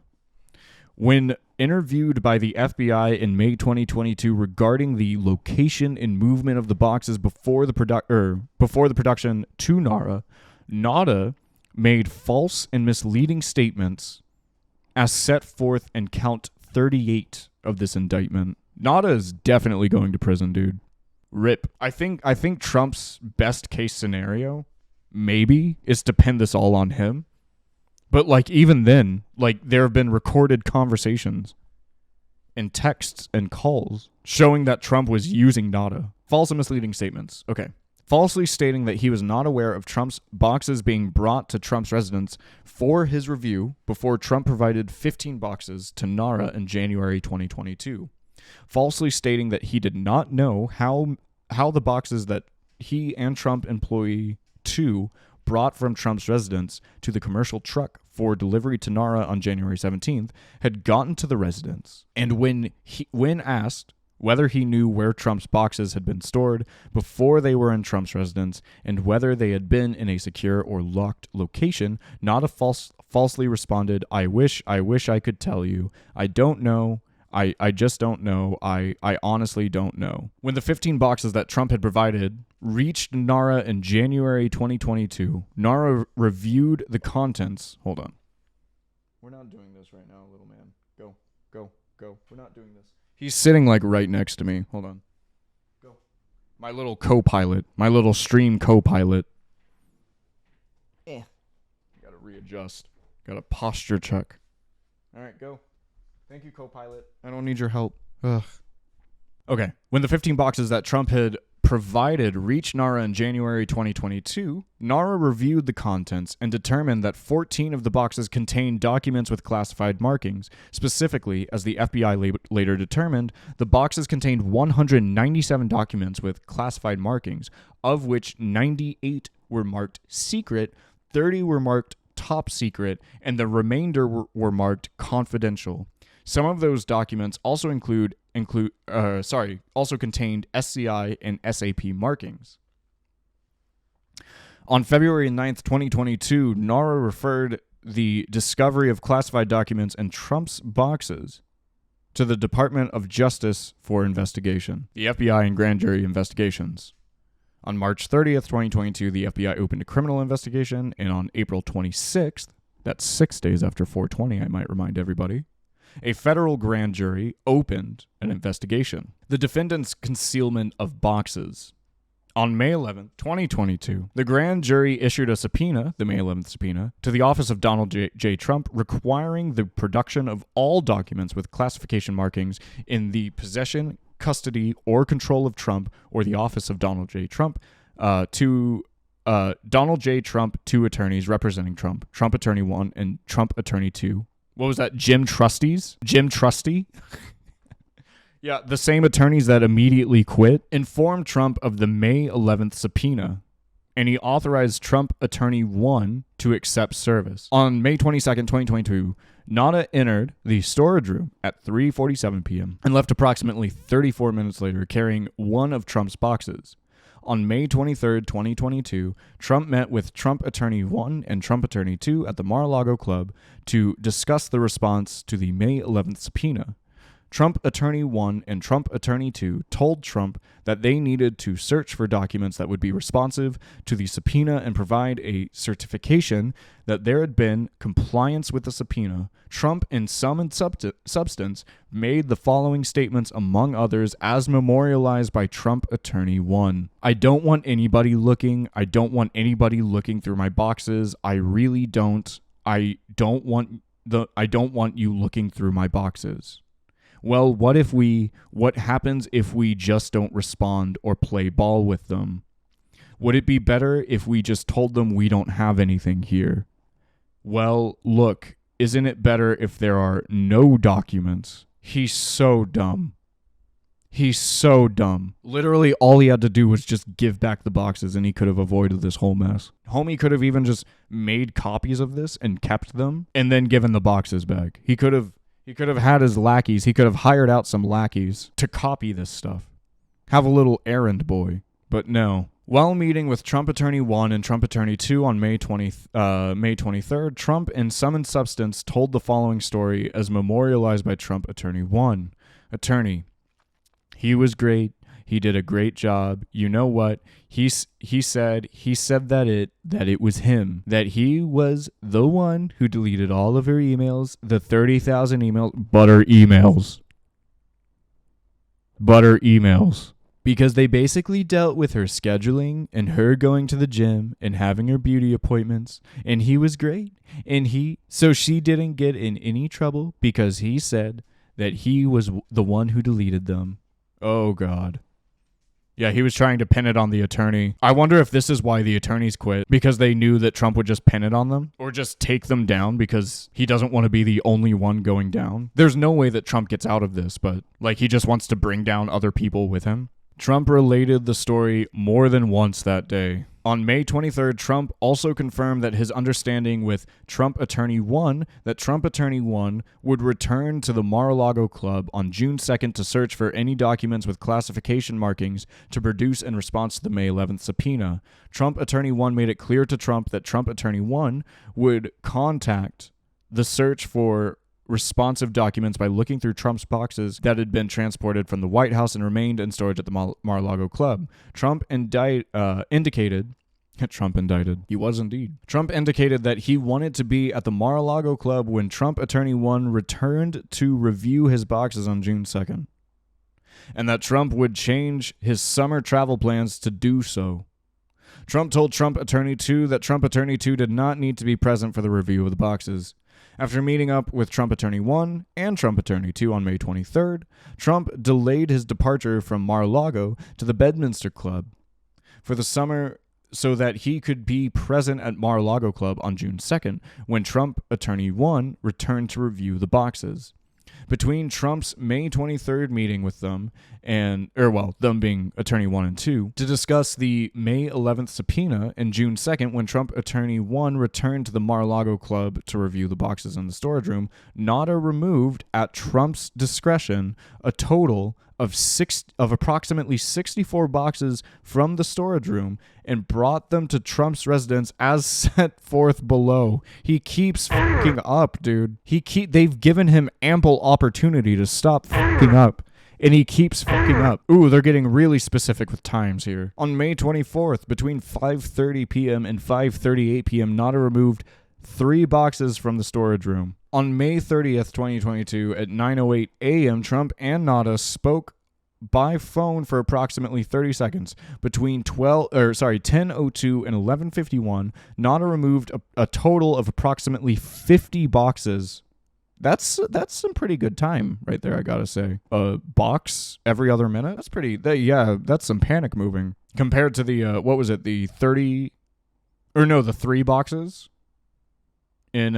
When interviewed by the FBI in May 2022 regarding the location and movement of the boxes before the production to Nara, Nada made false and misleading statements as set forth in count 38 of this indictment. Nada is definitely going to prison, dude. RIP. I think Trump's best case scenario, maybe, is to pin this all on him. But, like, even then, like, there have been recorded conversations and texts and calls showing that Trump was using Nada. False and misleading statements. Okay. Falsely stating that he was not aware of Trump's boxes being brought to Trump's residence for his review before Trump provided 15 boxes to Nara in January 2022. Falsely stating that he did not know how the boxes that he and Trump employee 2 brought from Trump's residence to the commercial truck for delivery to Nara on January 17th had gotten to the residence. And when asked whether he knew where Trump's boxes had been stored before they were in Trump's residence and whether they had been in a secure or locked location, Nada falsely responded, I wish I could tell you. I don't know. I just don't know. I honestly don't know. When the 15 boxes that Trump had provided reached Nara in January 2022, Nara reviewed the contents. Hold on. We're not doing this right now, little man. Go. We're not doing this. He's sitting like right next to me. Hold on. Go. My little co-pilot. My little stream co-pilot. Gotta readjust. Gotta posture check. All right, go. Thank you, co-pilot. I don't need your help. Ugh. Okay. When the 15 boxes that Trump had provided reached NARA in January 2022, NARA reviewed the contents and determined that 14 of the boxes contained documents with classified markings. Specifically, as the FBI later determined, the boxes contained 197 documents with classified markings, of which 98 were marked secret, 30 were marked top secret, and the remainder were marked confidential. Some of those documents also also contained SCI and SAP markings. On February 9th, 2022, NARA referred the discovery of classified documents in Trump's boxes to the Department of Justice for investigation. The FBI and grand jury investigations. On March 30th, 2022, the FBI opened a criminal investigation, and on April 26th, that's 6 days after 420, I might remind everybody, a federal grand jury opened an investigation. The defendant's concealment of boxes. On May 11th, 2022, the grand jury issued a subpoena, the May 11th subpoena, to the office of Donald J. Trump, requiring the production of all documents with classification markings in the possession, custody, or control of Trump or the office of Donald J. Trump to Donald J. Trump, two attorneys representing Trump, Trump Attorney 1 and Trump Attorney 2. What was that? Jim Trusty? Yeah, the same attorneys that immediately quit informed Trump of the May 11th subpoena, and he authorized Trump Attorney 1 to accept service. On May 22nd, 2022, Nada entered the storage room at 3:47 p.m. and left approximately 34 minutes later carrying one of Trump's boxes. On May 23rd, 2022, Trump met with Trump Attorney 1 and Trump Attorney 2 at the Mar-a-Lago Club to discuss the response to the May 11th subpoena. Trump Attorney 1 and Trump Attorney 2 told Trump that they needed to search for documents that would be responsive to the subpoena and provide a certification that there had been compliance with the subpoena. Trump, in sum and substance, made the following statements, among others, as memorialized by Trump Attorney 1. I don't want anybody looking. I don't want anybody looking through my boxes. I really don't. I don't want you looking through my boxes. Well, what happens if we just don't respond or play ball with them? Would it be better if we just told them we don't have anything here? Well, look, isn't it better if there are no documents? He's so dumb. He's so dumb. Literally, all he had to do was just give back the boxes and he could have avoided this whole mess. Homie could have even just made copies of this and kept them and then given the boxes back. He could have had his lackeys. He could have hired out some lackeys to copy this stuff. Have a little errand boy. But no. While meeting with Trump Attorney 1 and Trump Attorney 2 on May 23rd, Trump, in sum and substance, told the following story as memorialized by Trump Attorney 1. Attorney, he was great. He did a great job. You know what? He said that it was him. That he was the one who deleted all of her emails, the 30,000 emails, butter emails. Because they basically dealt with her scheduling and her going to the gym and having her beauty appointments. And he was great. So she didn't get in any trouble because he said that he was the one who deleted them. Oh, God. Yeah, he was trying to pin it on the attorney. I wonder if this is why the attorneys quit, because they knew that Trump would just pin it on them or just take them down because he doesn't want to be the only one going down. There's no way that Trump gets out of this, but he just wants to bring down other people with him. Trump related the story more than once that day. On May 23rd, Trump also confirmed that his understanding with Trump Attorney 1 that Trump Attorney 1 would return to the Mar-a-Lago Club on June 2nd to search for any documents with classification markings to produce in response to the May 11th subpoena. Trump Attorney 1 made it clear to Trump that Trump Attorney 1 would contact the search for responsive documents by looking through Trump's boxes that had been transported from the White House and remained in storage at the Mar-a-Lago Club. Trump indicated he was indeed. Trump indicated that he wanted to be at the Mar-a-Lago Club when Trump Attorney 1 returned to review his boxes on June 2nd. and that Trump would change his summer travel plans to do so. Trump told Trump Attorney 2 that Trump Attorney 2 did not need to be present for the review of the boxes. After meeting up with Trump Attorney 1 and Trump Attorney 2 on May 23rd, Trump delayed his departure from Mar-a-Lago to the Bedminster Club for the summer so that he could be present at Mar-a-Lago Club on June 2nd, when Trump Attorney 1 returned to review the boxes. Between Trump's May 23rd meeting with them them being Attorney 1 and 2, to discuss the May 11th subpoena, and June 2nd, when Trump Attorney 1 returned to the Mar-a-Lago Club to review the boxes in the storage room, Nauta removed, at Trump's discretion, a total of approximately 64 boxes from the storage room and brought them to Trump's residence as set forth below. He keeps fucking up, dude. They've given him ample opportunity to stop fucking up, and he keeps fucking up. Ooh, they're getting really specific with times here. On May 24th, between 5:30 p.m. and 5:38 p.m., Nauta removed 3 boxes from the storage room. On May 30th, 2022, at 9:08 a.m., Trump and Nauta spoke by phone for approximately 30 seconds. Between 10:02 and 11:51, Nauta removed a total of approximately 50 boxes. That's some pretty good time right there, I gotta say. A box every other minute? That's pretty, that's some panic moving. Compared to the, the 3 boxes in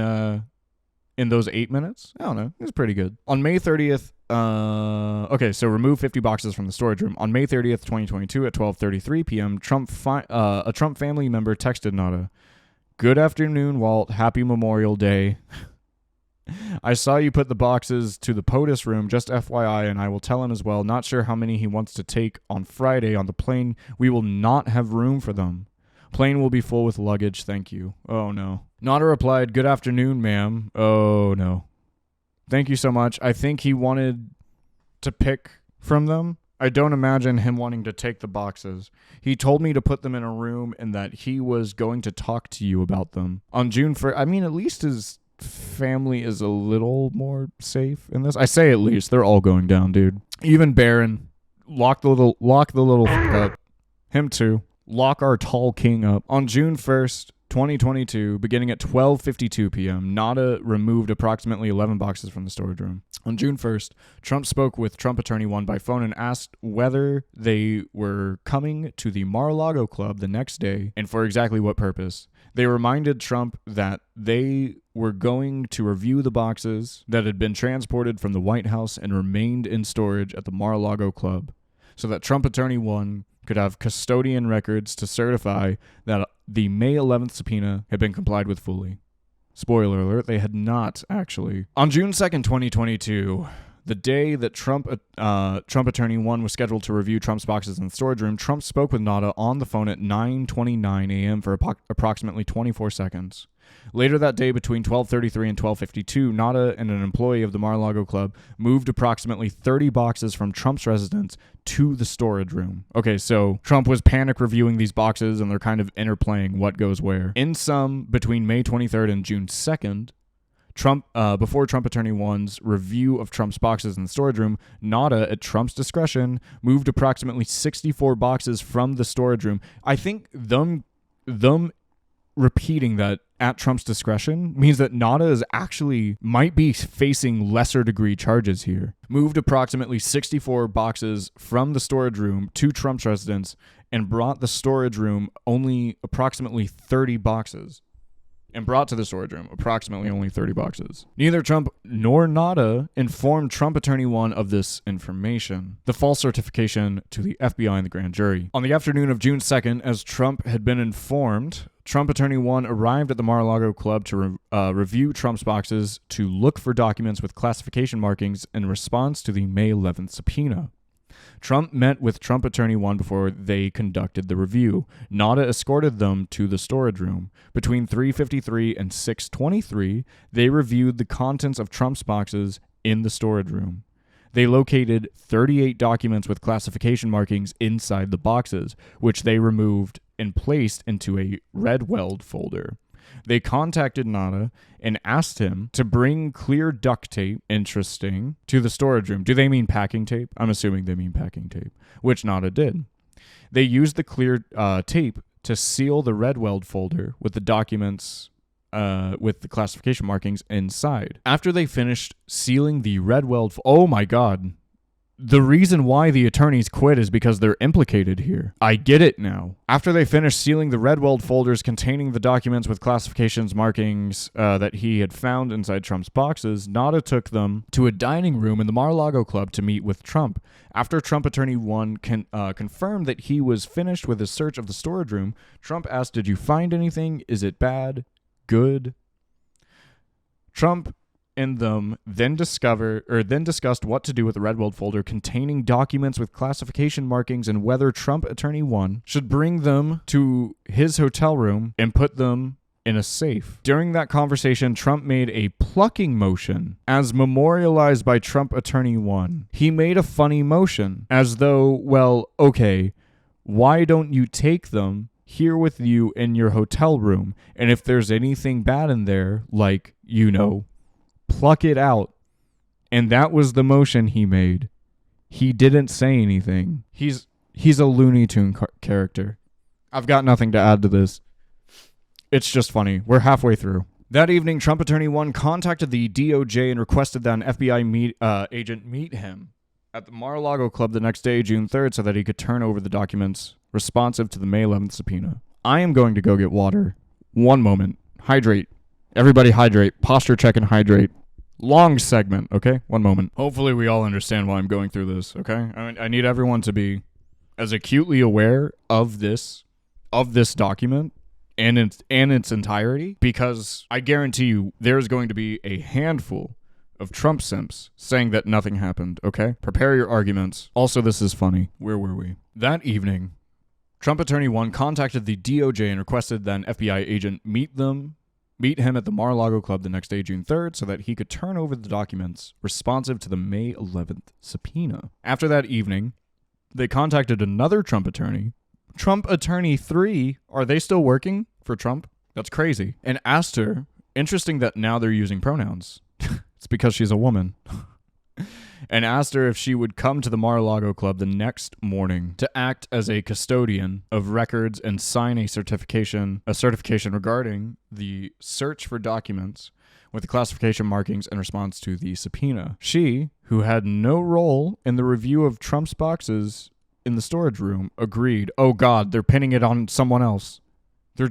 those 8 minutes? I don't know. It's pretty good. On May 30th, so remove 50 boxes from the storage room. On May 30th, 2022 at 12:33 p.m., a Trump family member texted Nauta, "Good afternoon, Walt. Happy Memorial Day. I saw you put the boxes to the POTUS room, just FYI, and I will tell him as well. Not sure how many he wants to take on Friday on the plane. We will not have room for them. Plane will be full with luggage, thank you." Oh, no. Nauta replied, "Good afternoon, ma'am." Oh, no. Thank you so much. I think he wanted to pick from them. I don't imagine him wanting to take the boxes. He told me to put them in a room and that he was going to talk to you about them. On June 1st, I mean, at least his family is a little more safe in this. I say at least. They're all going down, dude. Even Barron. Lock the little fuck up. Him too. Lock our tall king up. On June 1st, 2022, beginning at 12:52 p.m., Nauta removed approximately 11 boxes from the storage room. On June 1st, Trump spoke with Trump Attorney 1 by phone and asked whether they were coming to the Mar-a-Lago Club the next day and for exactly what purpose. They reminded Trump that they were going to review the boxes that had been transported from the White House and remained in storage at the Mar-a-Lago Club, so that Trump Attorney 1 could have custodian records to certify that the May 11th subpoena had been complied with fully. Spoiler alert, they had not, actually. On June 2nd, 2022, the day that Trump Attorney 1 was scheduled to review Trump's boxes in the storage room, Trump spoke with Nauta on the phone at 9:29 a.m. for approximately 24 seconds. Later that day, between 12:33 and 12:52, Nauta and an employee of the Mar-a-Lago Club moved approximately 30 boxes from Trump's residence to the storage room. Okay, so Trump was panic reviewing these boxes, and they're kind of interplaying what goes where. In sum, between May 23rd and June 2nd, before Trump Attorney 1's review of Trump's boxes in the storage room, Nauta, at Trump's discretion, moved approximately 64 boxes from the storage room. I think them repeating that at Trump's discretion means that Nauta might be facing lesser degree charges here. Moved approximately 64 boxes from the storage room to Trump's residence and brought the storage room only approximately 30 boxes. Neither Trump nor Nauta informed Trump Attorney 1 of this information. The false certification to the FBI and the grand jury. On the afternoon of June 2nd, as Trump had been informed, Trump Attorney 1 arrived at the Mar-a-Lago Club to review Trump's boxes to look for documents with classification markings in response to the May 11th subpoena. Trump met with Trump Attorney 1 before they conducted the review. Nauta escorted them to the storage room. Between 3:53 and 6:23, they reviewed the contents of Trump's boxes in the storage room. They located 38 documents with classification markings inside the boxes, which they removed and placed into a red weld folder. They contacted Nada and asked him to bring clear duct tape, interesting, to the storage room. Do they mean packing tape? I'm assuming they mean packing tape, which Nada did. They used the clear tape to seal the red weld folder with the documents with the classification markings inside. After they finished sealing the red weld, oh my God. The reason why the attorneys quit is because they're implicated here. I get it now. After they finished sealing the red weld folders containing the documents with classifications markings that he had found inside Trump's boxes, Nada took them to a dining room in the Mar-a-Lago Club to meet with Trump. After Trump Attorney 1 confirmed that he was finished with his search of the storage room, Trump asked, "Did you find anything? Is it bad? Good?" Trump and them then discussed what to do with the red weld folder containing documents with classification markings and whether Trump Attorney 1 should bring them to his hotel room and put them in a safe. During that conversation, Trump made a plucking motion as memorialized by Trump Attorney 1. He made a funny motion as though, well, okay, why don't you take them here with you in your hotel room? And if there's anything bad in there, like, pluck it out. And that was the motion he made. He didn't say anything. He's a Looney Tune character. I've got nothing to add to this. It's just funny. We're halfway through. That evening, Trump Attorney 1 contacted the DOJ and requested that an FBI agent meet him at the Mar-a-Lago Club the next day, June 3rd, so that he could turn over the documents responsive to the May 11th subpoena. I am going to go get water. One moment. Hydrate. Everybody hydrate. Posture check and hydrate. Long segment, okay? One moment. Hopefully we all understand why I'm going through this, okay? I need everyone to be as acutely aware of this document and its entirety, because I guarantee you there's going to be a handful of Trump simps saying that nothing happened, okay? Prepare your arguments. Also, this is funny. Where were we? That evening, Trump Attorney 1 contacted the DOJ and requested that an FBI agent meet him at the Mar-a-Lago Club the next day, June 3rd, so that he could turn over the documents responsive to the May 11th subpoena. After that evening, they contacted another Trump attorney, Trump Attorney 3. Are they still working for Trump? That's crazy. And asked her, interesting that now they're using pronouns. It's because she's a woman. And asked her if she would come to the Mar-a-Lago Club the next morning to act as a custodian of records and sign a certification regarding the search for documents with the classification markings in response to the subpoena. She, who had no role in the review of Trump's boxes in the storage room, agreed. Oh God, they're pinning it on someone else. They're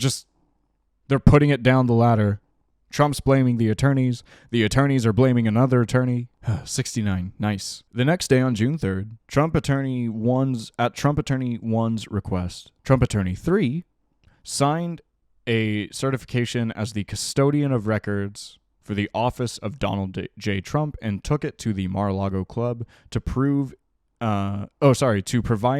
putting it down the ladder. Trump's blaming the attorneys. The attorneys are blaming another attorney. 69. Nice. The next day on June 3rd, Trump Attorney 1's request, Trump Attorney 3 signed a certification as the custodian of records for the office of Donald J. Trump and took it to the Mar-a-Lago Club to provide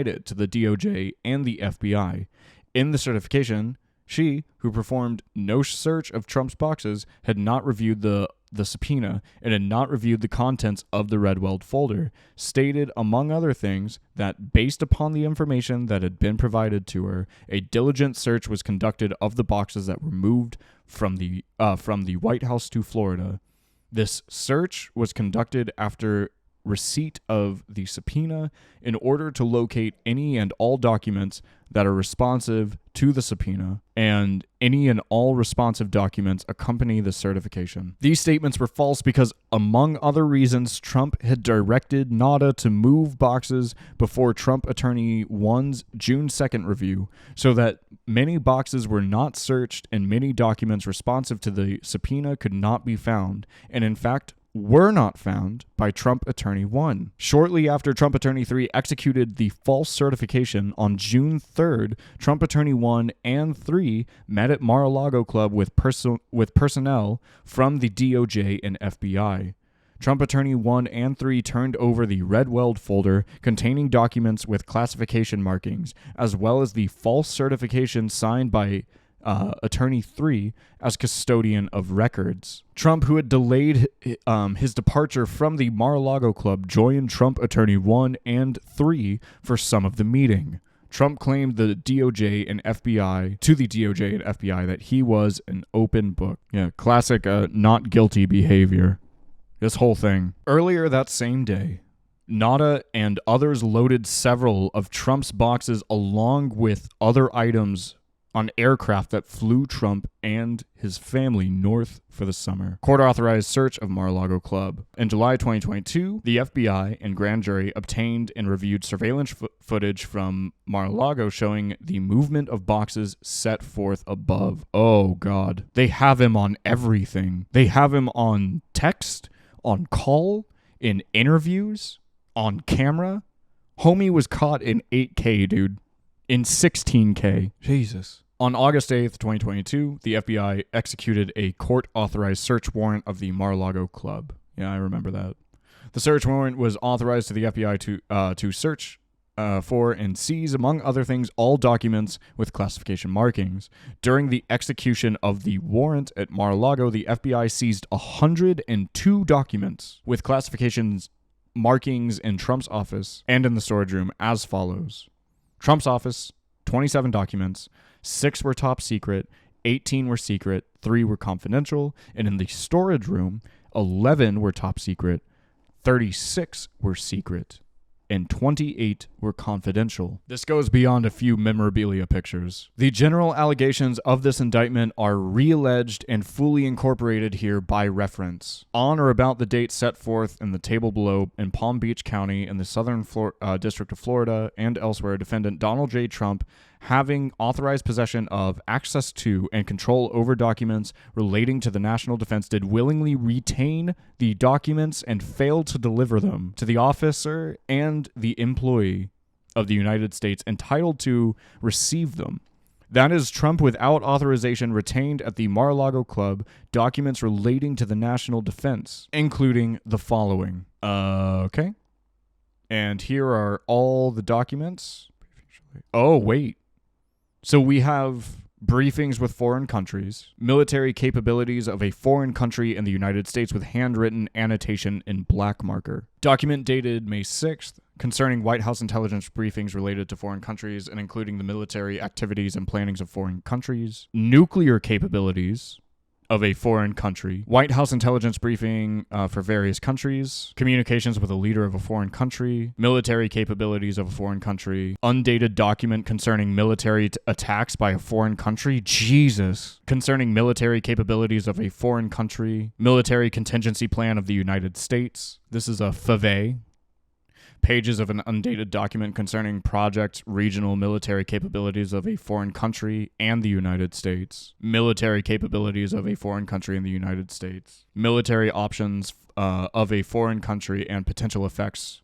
it to the DOJ and the FBI. In the certification, she, who performed no search of Trump's boxes, had not reviewed the subpoena and had not reviewed the contents of the red weld folder, stated, among other things, that based upon the information that had been provided to her, a diligent search was conducted of the boxes that were moved from the White House to Florida. This search was conducted after receipt of the subpoena in order to locate any and all documents that are responsive to the subpoena, and any and all responsive documents accompany the certification. These statements were false because, among other reasons, Trump had directed Nada to move boxes before Trump Attorney 1's June 2nd review, so that many boxes were not searched and many documents responsive to the subpoena could not be found, and in fact, were not found by Trump Attorney 1. Shortly after Trump Attorney 3 executed the false certification on June 3rd, Trump Attorney 1 and 3 met at Mar-a-Lago Club with personnel from the DOJ and FBI. Trump Attorney 1 and 3 turned over the red weld folder containing documents with classification markings, as well as the false certification signed by Attorney 3 as custodian of records. Trump, who had delayed his departure from the Mar-a-Lago Club, joined Trump Attorney 1 and 3 for some of the meeting. Trump claimed the DOJ and FBI that he was an open book. Yeah, classic not guilty behavior. This whole thing. Earlier that same day, Nada and others loaded several of Trump's boxes along with other items on aircraft that flew Trump and his family north for the summer. Court-authorized search of Mar-a-Lago Club. In July 2022, the FBI and grand jury obtained and reviewed surveillance footage from Mar-a-Lago showing the movement of boxes set forth above. Oh, God. They have him on everything. They have him on text, on call, in interviews, on camera. Homie was caught in 8K, dude. In 16K. Jesus. On August 8th, 2022, the FBI executed a court-authorized search warrant of the Mar-a-Lago Club. Yeah, I remember that. The search warrant was authorized to the FBI to search for and seize, among other things, all documents with classification markings. During the execution of the warrant at Mar-a-Lago, the FBI seized 102 documents with classifications markings in Trump's office and in the storage room as follows. Trump's office, 27 documents, 6 were top secret, 18 were secret, 3 were confidential, and in the storage room, 11 were top secret, 36 were secret, and 28 were confidential. This goes beyond a few memorabilia pictures. The general allegations of this indictment are re-alleged and fully incorporated here by reference. On or about the date set forth in the table below in Palm Beach County in the Southern District of Florida and elsewhere, defendant Donald J. Trump, having authorized possession of, access to, and control over documents relating to the national defense, did willingly retain the documents and fail to deliver them to the officer and the employee of the United States entitled to receive them. That is, Trump, without authorization, retained at the Mar-a-Lago Club documents relating to the national defense, including the following. Okay. And here are all the documents. Oh, wait. So we have briefings with foreign countries, military capabilities of a foreign country in the United States with handwritten annotation in black marker. Document dated May 6th concerning White House intelligence briefings related to foreign countries and including the military activities and plannings of foreign countries. Nuclear capabilities of a foreign country. White House intelligence briefing for various countries. Communications with a leader of a foreign country. Military capabilities of a foreign country. Undated document concerning military attacks by a foreign country. Jesus. Concerning military capabilities of a foreign country. Military contingency plan of the United States. This is a FAVE. Pages of an undated document concerning project regional military capabilities of a foreign country and the United States. Military capabilities of a foreign country and the United States. Military options of a foreign country and potential effects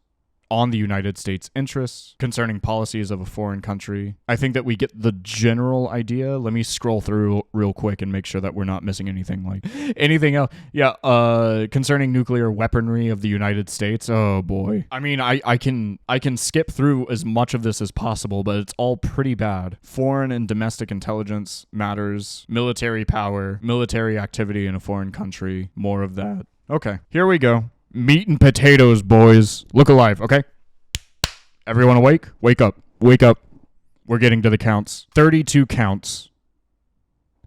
on the United States' interests concerning policies of a foreign country. I think that we get the general idea. Let me scroll through real quick and make sure that we're not missing anything like anything else. Yeah, concerning nuclear weaponry of the United States. Oh boy. I mean, I can skip through as much of this as possible, but it's all pretty bad. Foreign and domestic intelligence matters, military power, military activity in a foreign country, more of that. Okay, here we go. Meat and potatoes, boys. Look alive, okay? Everyone awake? Wake up. Wake up. We're getting to the counts. 32 counts.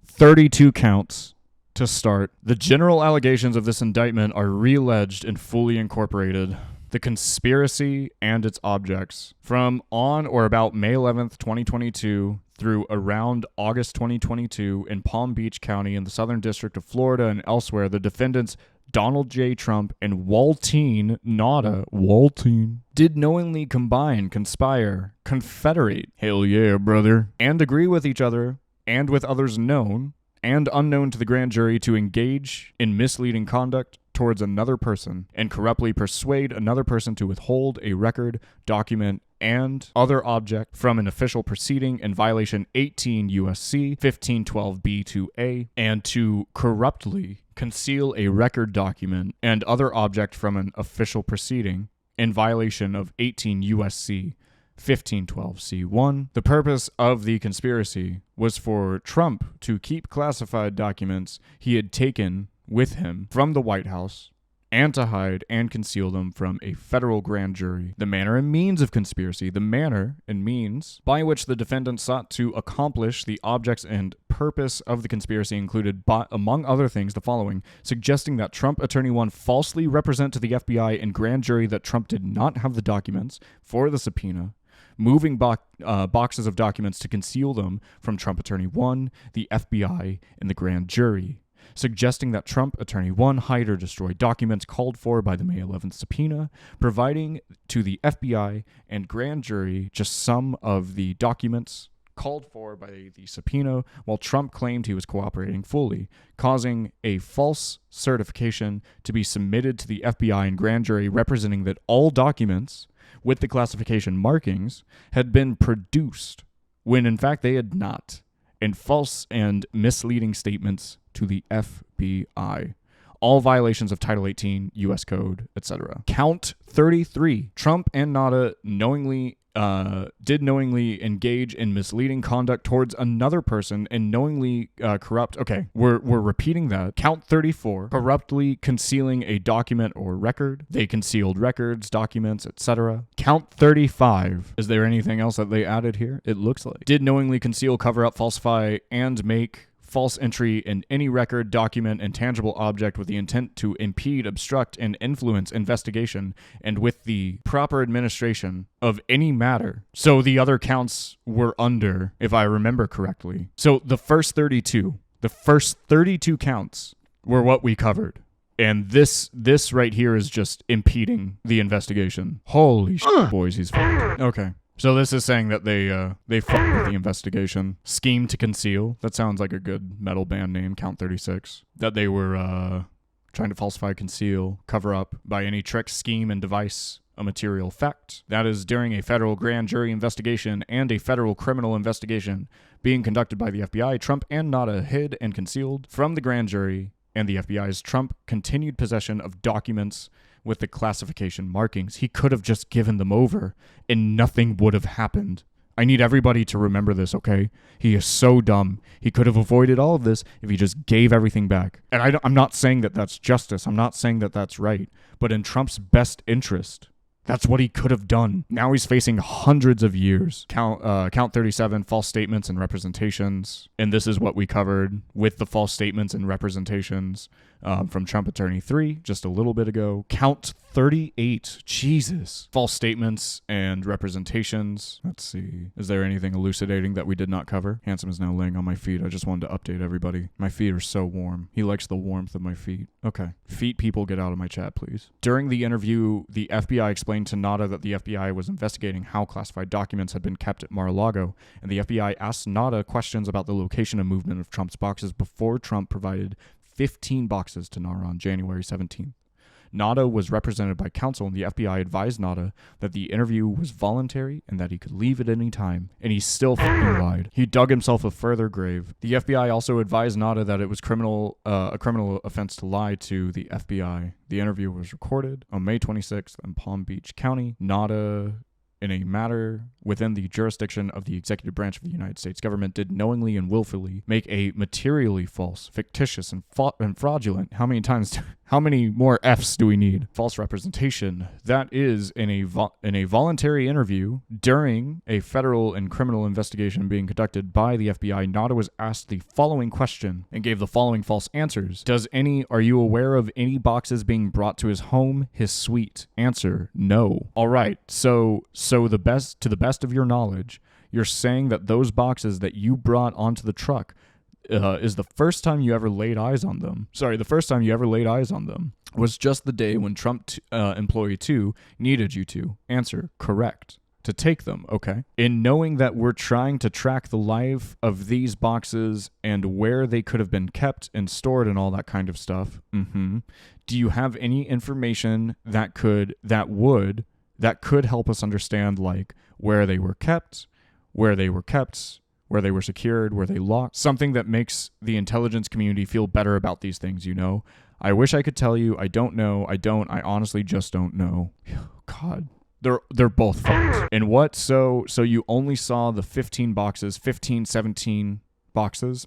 32 counts to start. The general allegations of this indictment are re-alleged and fully incorporated. The conspiracy and its objects. From on or about May 11th, 2022 through around August 2022 in Palm Beach County in the Southern District of Florida and elsewhere, the defendants Donald J. Trump and Waltine Nada did knowingly combine, conspire, confederate, hell yeah, brother, and agree with each other and with others known and unknown to the grand jury to engage in misleading conduct towards another person and corruptly persuade another person to withhold a record, document, and other object from an official proceeding in violation 18 U.S.C. 1512b2a and to corruptly conceal a record, document, and other object from an official proceeding in violation of 18 U.S.C. 1512c1. The purpose of the conspiracy was for Trump to keep classified documents he had taken with him from the White House and to hide and conceal them from a federal grand jury. The manner and means of conspiracy, the manner and means by which the defendant sought to accomplish the objects and purpose of the conspiracy included, among other things, the following: suggesting that Trump Attorney 1 falsely represent to the FBI and grand jury that Trump did not have the documents for the subpoena, moving boxes of documents to conceal them from Trump Attorney 1, the FBI, and the grand jury, suggesting that Trump Attorney 1 hide or destroy documents called for by the May 11th subpoena, providing to the FBI and grand jury just some of the documents called for by the subpoena, while Trump claimed he was cooperating fully, causing a false certification to be submitted to the FBI and grand jury representing that all documents with the classification markings had been produced, when in fact they had not, and false and misleading statements to the FBI. All violations of Title 18, U.S. Code, etc. Count 33. Trump and Nada did knowingly engage in misleading conduct towards another person and knowingly corrupt. Okay, we're repeating that. Count 34. Corruptly concealing a document or record. They concealed records, documents, etc. Count 35. Is there anything else that they added here? It looks like. Did knowingly conceal, cover up, falsify, and make false entry in any record, document, and tangible object with the intent to impede, obstruct, and influence investigation and with the proper administration of any matter. So the other counts were under, if I remember correctly. So the first 32 counts were what we covered. And this right here is just impeding the investigation. Holy shit, boys, he's fucked. Okay. So this is saying that they fucked with the investigation. Scheme to conceal. That sounds like a good metal band name, Count 36. That they were trying to falsify, conceal, cover up by any trick, scheme, and device a material fact. That is during a federal grand jury investigation and a federal criminal investigation being conducted by the FBI. Trump and Nada hid and concealed from the grand jury and the FBI's Trump continued possession of documents with the classification markings. He could have just given them over and nothing would have happened. I need everybody to remember this, okay? He is so dumb. He could have avoided all of this if he just gave everything back. And I'm not saying that that's justice. I'm not saying that that's right. But in Trump's best interest, that's what he could have done. Now he's facing hundreds of years. Count 37, false statements and representations. And this is what we covered with the false statements and representations from Trump Attorney 3 just a little bit ago. Count 38. Jesus. False statements and representations. Let's see. Is there anything elucidating that we did not cover? Handsome is now laying on my feet. I just wanted to update everybody. My feet are so warm. He likes the warmth of my feet. Okay. Feet people, get out of my chat, please. During the interview, the FBI explained to Nada that the FBI was investigating how classified documents had been kept at Mar-a-Lago, and the FBI asked Nada questions about the location and movement of Trump's boxes before Trump provided 15 boxes to Nara on January 17th. Nada was represented by counsel, and the FBI advised Nada that the interview was voluntary and that he could leave at any time, and he still fucking lied. He dug himself a further grave. The FBI also advised Nada that it was a criminal offense to lie to the FBI. The interview was recorded on May 26th in Palm Beach County. Nada, in a matter within the jurisdiction of the executive branch of the United States government, did knowingly and willfully make a materially false, fictitious, and fraudulent. How many more F's do we need? False representation. That is in a voluntary interview during a federal and criminal investigation being conducted by the FBI. Nada was asked the following question and gave the following false answers. Are you aware of any boxes being brought to his home, his suite? Answer, no. All right. So to the best of your knowledge, you're saying that those boxes that you brought onto the truck is the first time you ever laid eyes on them. Sorry, the first time you ever laid eyes on them was just the day when Trump employee 2 needed you to. Answer, correct. To take them, okay? In knowing that we're trying to track the life of these boxes and where they could have been kept and stored and all that kind of stuff, do you have any information that could help us understand, like, where they were kept, where they were secured, where they locked? Something that makes the intelligence community feel better about these things, you know? I wish I could tell you. I don't know. I honestly just don't know. God. They're both fucked. And what? So you only saw the 15 boxes, 15, 17 boxes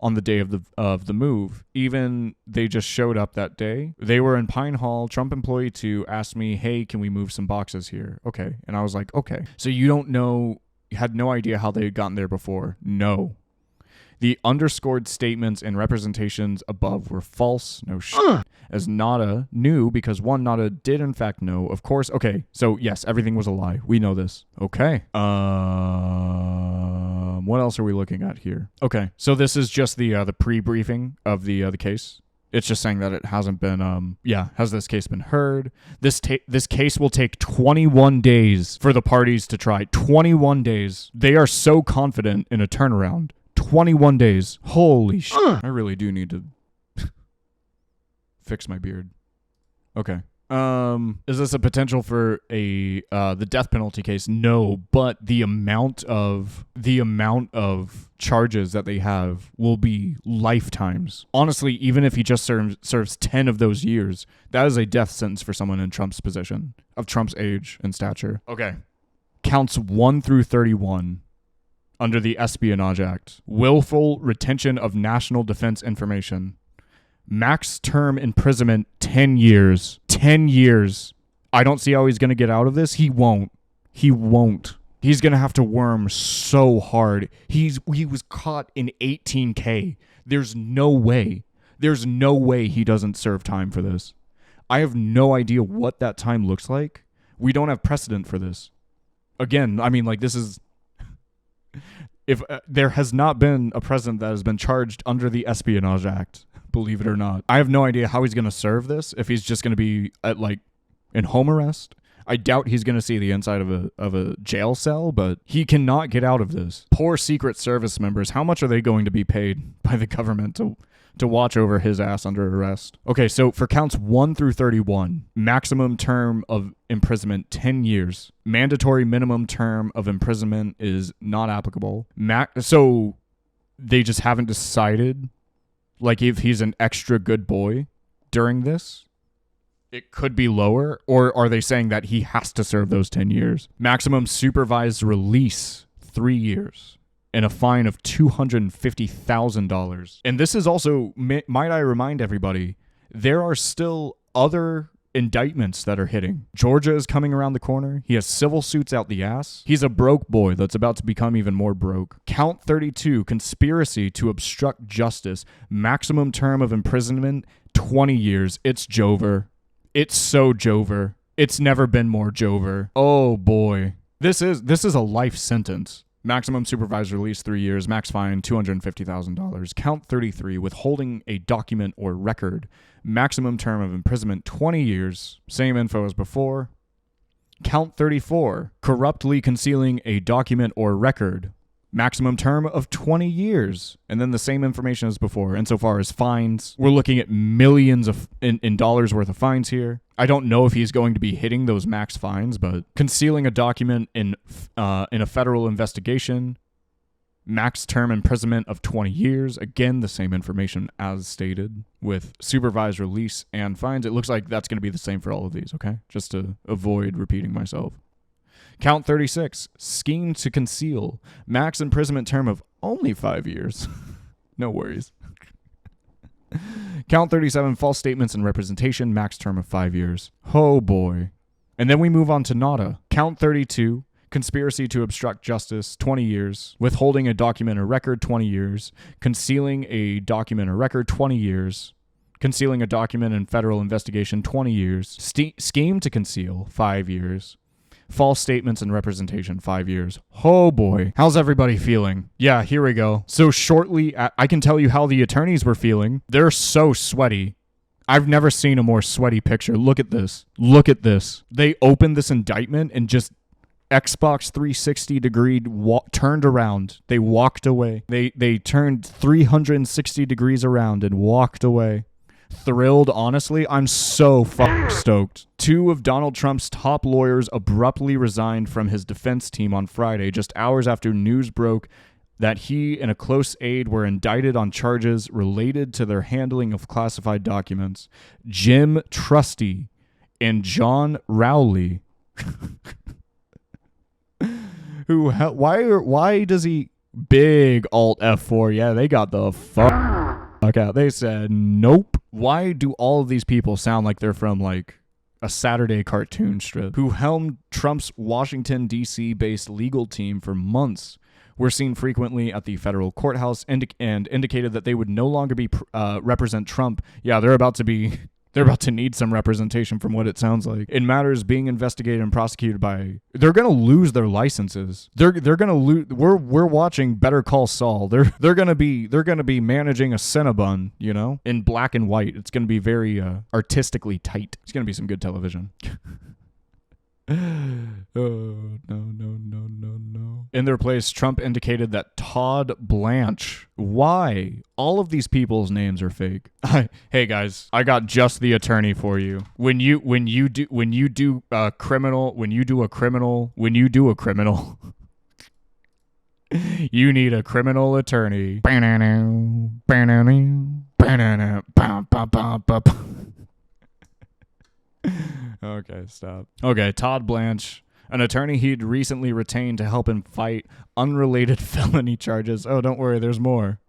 on the day of the move. Even they just showed up that day. They were in Pine Hall. Trump employee 2 asked me, hey, can we move some boxes here? Okay. And I was like, okay. So you don't know, you had no idea how they had gotten there before? No. The underscored statements and representations above were false. No shit. As Nada knew, because one, Nada did in fact know. Of course. Okay. So yes, everything was a lie. We know this. Okay. What else are we looking at here? Okay. So this is just the pre-briefing of the case. It's just saying that it hasn't been, has this case been heard? This case will take 21 days for the parties to try. 21 days. They are so confident in a turnaround. 21 days. Holy shit. I really do need to fix my beard. Okay. Is this a potential for the death penalty case? No, but the amount of charges that they have will be lifetimes. Honestly, even if he just serves 10 of those years, that is a death sentence for someone in Trump's position, of Trump's age and stature. Okay. Counts 1 through 31. Under the Espionage Act, willful retention of national defense information, max term imprisonment 10 years. 10 years. I don't see how he's going to get out of this. He won't. He's going to have to worm so hard. He was caught in 18K. There's no way he doesn't serve time for this. I have no idea what that time looks like. We don't have precedent for this. Again, I mean, like, this is... If there has not been a president that has been charged under the Espionage Act, believe it or not. I have no idea how he's going to serve this, if he's just going to be in home arrest. I doubt he's going to see the inside of a jail cell, but he cannot get out of this. Poor Secret Service members, how much are they going to be paid by the government to watch over his ass under arrest? Okay, so for counts 1 through 31, maximum term of imprisonment 10 years. Mandatory minimum term of imprisonment is not applicable. So they just haven't decided, like, if he's an extra good boy during this. It could be lower, or are they saying that he has to serve those 10 years? Maximum supervised release 3 years. And a fine of $250,000. And this is also, might I remind everybody, there are still other indictments that are hitting. Georgia is coming around the corner. He has civil suits out the ass. He's a broke boy that's about to become even more broke. Count 32, conspiracy to obstruct justice. Maximum term of imprisonment, 20 years. It's Jover. It's so Jover. It's never been more Jover. Oh boy. This is a life sentence. Maximum supervised release 3 years, max fine $250,000. Count 33, withholding a document or record. Maximum term of imprisonment 20 years. Same info as before. Count 34, corruptly concealing a document or record. Maximum term of 20 years. And then the same information as before. Insofar as fines, we're looking at millions in dollars worth of fines here. I don't know if he's going to be hitting those max fines, but concealing a document in a federal investigation, max term imprisonment of 20 years. Again, the same information as stated with supervised release and fines. It looks like that's going to be the same for all of these, okay? Just to avoid repeating myself. Count 36, scheme to conceal, max imprisonment term of only 5 years. No worries. Count 37, false statements and representation, max term of 5 years. Oh boy. And then we move on to Nada. Count 32, conspiracy to obstruct justice, 20 years. Withholding a document or record, 20 years. Concealing a document or record, 20 years. Concealing a document in federal investigation, 20 years. Scheme to conceal, 5 years. False statements and representation, 5 years. Oh boy. How's everybody feeling? Yeah, here we go. So shortly, I can tell you how the attorneys were feeling. They're so sweaty. I've never seen a more sweaty picture. Look at this. Look at this. They opened this indictment and just Xbox 360 degree turned around. They walked away. They turned 360 degrees around and walked away. Thrilled, honestly. I'm so fucking stoked. 2 of Donald Trump's top lawyers abruptly resigned from his defense team on Friday, just hours after news broke that he and a close aide were indicted on charges related to their handling of classified documents. Jim Trusty and John Rowley. Why does he Big Alt F4. Yeah, they got the fuck out. They said, nope. Why do all of these people sound like they're from, like, a Saturday cartoon strip? Who helmed Trump's Washington, D.C. based legal team for months, were seen frequently at the federal courthouse and indicated that they would no longer be represent Trump. Yeah, they're about to need some representation from what it sounds like. In matters being investigated and prosecuted by, they're gonna lose their licenses. They're gonna lose. We're watching Better Call Saul. They're gonna be managing a Cinnabon, you know, in black and white. It's gonna be very artistically tight. It's gonna be some good television. Oh, no. In their place, Trump indicated that Todd Blanche. Why? All of these people's names are fake. Hey guys, I got just the attorney for you. When you do a criminal, you need a criminal attorney. Okay, stop. Okay, Todd Blanche, an attorney he'd recently retained to help him fight unrelated felony charges. Oh, don't worry, there's more.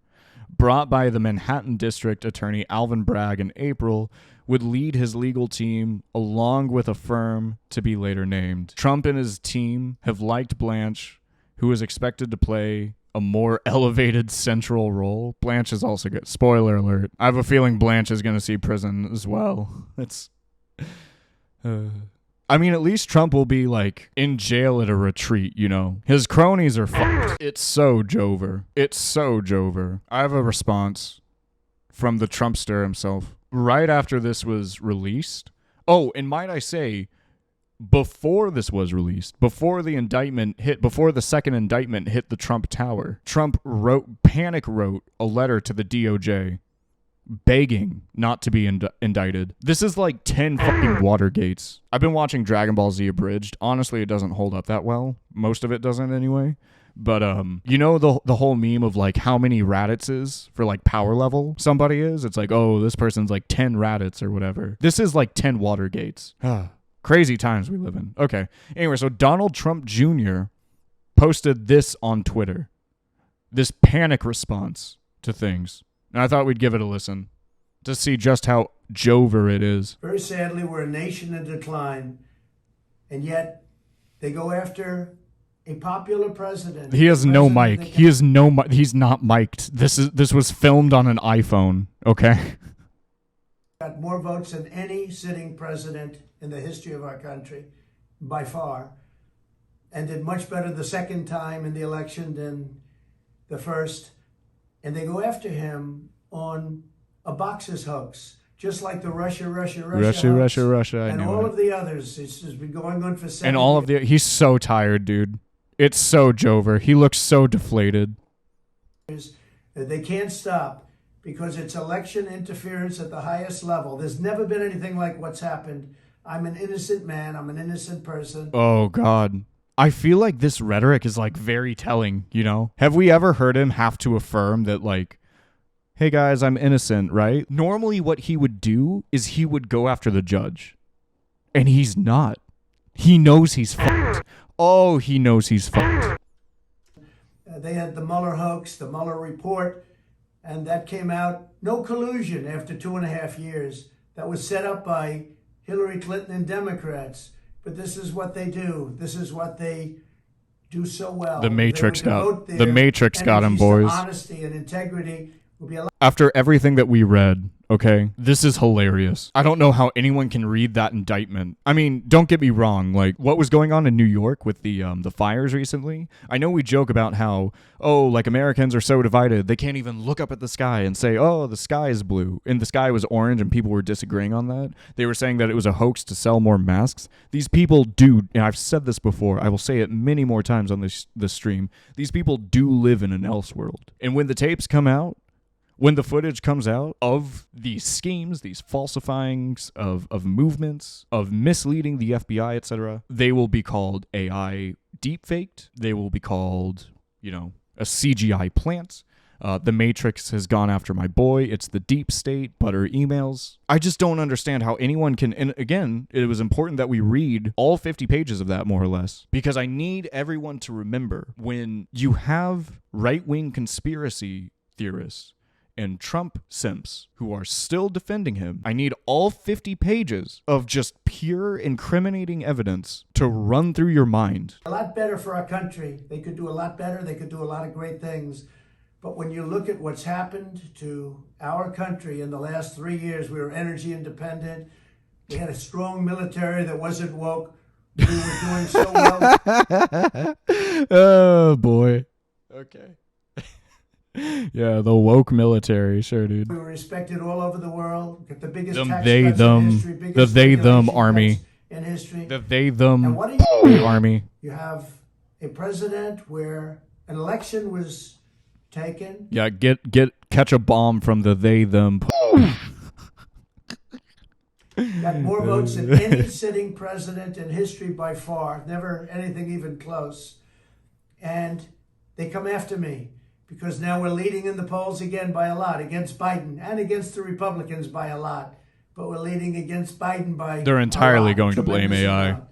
Brought by the Manhattan District Attorney Alvin Bragg in April, would lead his legal team along with a firm to be later named. Trump and his team have liked Blanche, who is expected to play a more elevated central role. Blanche is also good. Spoiler alert. I have a feeling Blanche is going to see prison as well. It's... I mean, at least Trump will be, like, in jail at a retreat, you know? His cronies are fucked. It's so Jover. I have a response from the Trumpster himself. Right after this was released. Oh, and might I say, before this was released, before the second indictment hit the Trump Tower, Trump panic wrote a letter to the DOJ begging not to be indicted. This is like 10 fucking Watergates. I've been watching Dragon Ball Z Abridged. Honestly, it doesn't hold up that well. Most of it doesn't anyway. But, you know the whole meme of, like, how many Raditz for, like, power level somebody is? It's like, oh, this person's, like, 10 Raditz or whatever. This is, like, 10 Watergates. Crazy times we live in. Okay. Anyway, so Donald Trump Jr. posted this on Twitter. This panic response to things. And I thought we'd give it a listen to see just how Jover it is. Very sadly, we're a nation in decline, and yet they go after a popular president. He has no mic. He's not mic'd. This was filmed on an iPhone, okay? Got more votes than any sitting president in the history of our country, by far, and did much better the second time in the election than the first. And they go after him on a boxes hoax, just like the Russia hoax, and all of the others. It's just been going on for 7 years. And all of the... He's so tired, dude. It's so Jover. He looks so deflated. They can't stop because it's election interference at the highest level. There's never been anything like what's happened. I'm an innocent man. I'm an innocent person. Oh, God. I feel like this rhetoric is, like, very telling, you know? Have we ever heard him have to affirm that, like, hey, guys, I'm innocent, right? Normally what he would do is he would go after the judge. And he's not. He knows he's fucked. Oh, he knows he's fucked. They had the Mueller hoax, the Mueller report, and that came out. No collusion after 2.5 years. That was set up by Hillary Clinton and Democrats. But this is what they do. This is what they do so well. The Matrix got him, boys. Honesty and integrity will be allowed. After everything that we read, okay, this is hilarious. I don't know how anyone can read that indictment. I mean, don't get me wrong. Like, what was going on in New York with the fires recently? I know we joke about how, oh, like, Americans are so divided. They can't even look up at the sky and say, oh, the sky is blue. And the sky was orange, and people were disagreeing on that. They were saying that it was a hoax to sell more masks. These people do, and I've said this before, I will say it many more times on this stream, these people do live in an else world. And when the tapes come out, when the footage comes out of these schemes, these falsifyings of movements, of misleading the FBI, etc., they will be called AI deepfaked. They will be called, you know, a CGI plant. The Matrix has gone after my boy. It's the deep state, butter emails. I just don't understand how anyone can, and again, it was important that we read all 50 pages of that, more or less, because I need everyone to remember when you have right-wing conspiracy theorists and Trump simps who are still defending him, I need all 50 pages of just pure incriminating evidence to run through your mind. A lot better for our country. They could do a lot better. They could do a lot of great things. But when you look at what's happened to our country in the last 3 years, we were energy independent. We had a strong military that wasn't woke. We were doing so well. Oh, boy. Okay. Yeah, the woke military, sure, dude. We were respected all over the world. Got the biggest Them, tax they, cuts them, in history, the biggest they, them regulation army. cuts in history. The they, them And what do you army. You have a president where an election was taken. Yeah, catch a bomb from the they, them. Got more votes than any sitting president in history by far. Never anything even close. And they come after me because now we're leading in the polls again by a lot against Biden and against the Republicans by a lot. But we're leading against Biden by They're entirely a lot, going to blame tremendous AI. amount.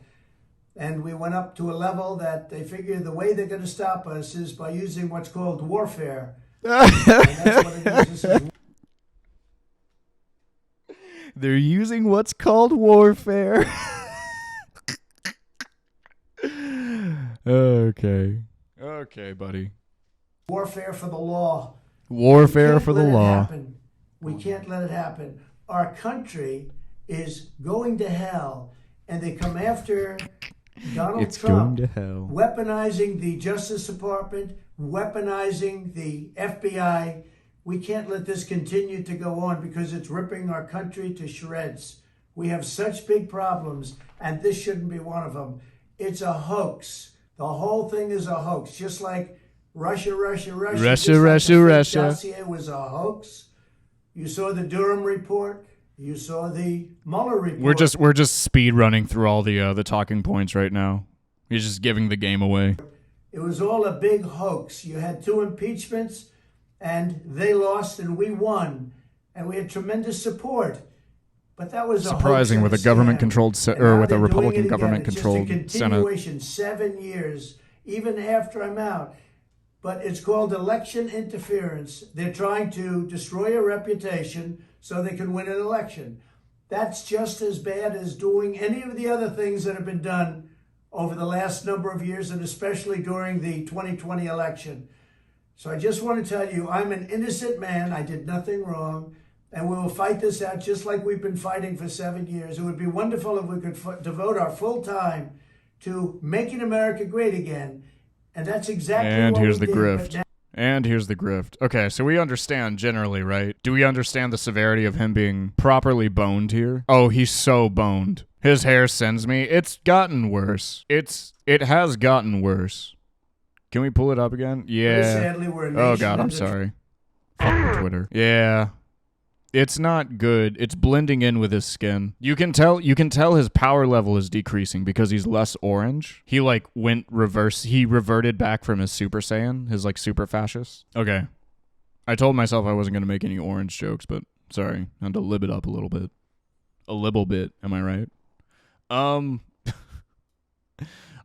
And we went up to a level that they figure the way they're going to stop us is by using what's called warfare. And that's what it is. This is They're using what's called warfare. Okay. Okay, buddy. warfare for the law. Warfare for the Let it law. happen. We can't let it happen. Our country is going to hell, and they come after Donald It's Trump, going to hell. weaponizing the Justice Department, weaponizing the FBI. We can't let this continue to go on because it's ripping our country to shreds. We have such big problems, and this shouldn't be one of them. It's a hoax. The whole thing is a hoax, just like Russia. Russia, Just like Russia, the fake Russia. dossier was a hoax. You saw the Durham report. You saw the Mueller report. We're just speed running through all the talking points right now. He's just giving the game away. It was all a big hoax. You had 2 impeachments, and they lost, and we won, and we had tremendous support. But that was Surprising a hoax with a and government-controlled scam. or And with now a they're doing Republican it again. government-controlled It's just a Senate. continuation, 7 years, even after I'm out. But it's called election interference. They're trying to destroy a reputation so they can win an election. That's just as bad as doing any of the other things that have been done over the last number of years, and especially during the 2020 election. So I just want to tell you, I'm an innocent man. I did nothing wrong. And we will fight this out just like we've been fighting for 7 years. It would be wonderful if we could devote our full time to making America great again. And that's exactly And what here's we the did. grift. But now And here's the grift. Okay, so we understand generally, right? Do we understand the severity of him being properly boned here? Oh, he's so boned. His hair sends me. It's gotten worse. It has gotten worse. Can we pull it up again? Yeah. sadly, we're a nation Oh god, I'm in the sorry. Fucking Twitter. Yeah. It's not good. It's blending in with his skin. You can tell his power level is decreasing because he's less orange. He went reverse. He reverted back from his Super Saiyan, his super fascist. Okay. I told myself I wasn't going to make any orange jokes, but sorry. I had to lib it up a little bit. A little bit, am I right?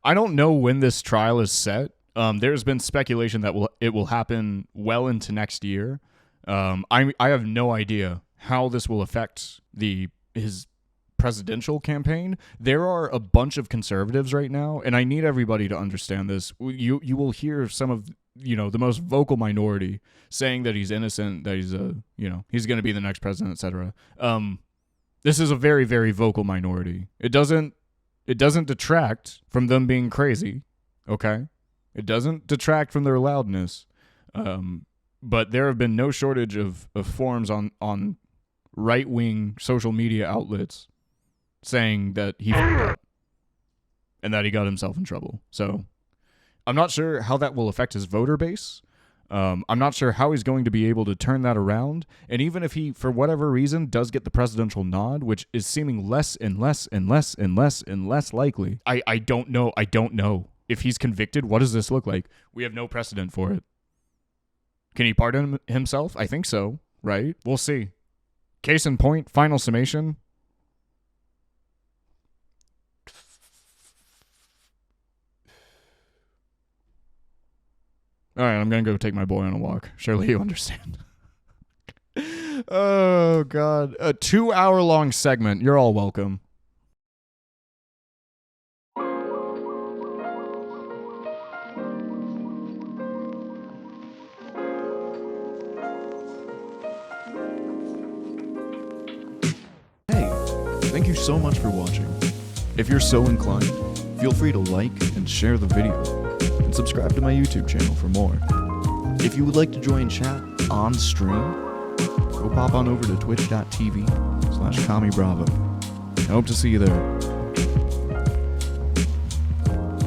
I don't know when this trial is set. There's been speculation that it will happen well into next year. I have no idea how this will affect his presidential campaign. There are a bunch of conservatives right now, and I need everybody to understand this. You will hear some of the most vocal minority saying that he's innocent, that he's he's going to be the next president, etc. This is a very, very vocal minority. It doesn't detract from them being crazy, okay? It doesn't detract from their loudness. But there have been no shortage of forums on right-wing social media outlets saying that he fucked up and that he got himself in trouble. So I'm not sure how that will affect his voter base. I'm not sure how he's going to be able to turn that around. And even if he, for whatever reason, does get the presidential nod, which is seeming less and less and less and less and less likely, I don't know. I don't know. If he's convicted, what does this look like? We have no precedent for it. Can he pardon himself? I think so, right? We'll see. Case in point, final summation. All right, I'm going to go take my boy on a walk. Surely you understand. Oh, God. A 2-hour-long segment. You're all welcome. Hey, thank you so much for watching. If you're so inclined, feel free to like and share the video, and subscribe to my YouTube channel for more. If you would like to join chat on stream, go pop on over to twitch.tv/CommieBravo. I hope to see you there.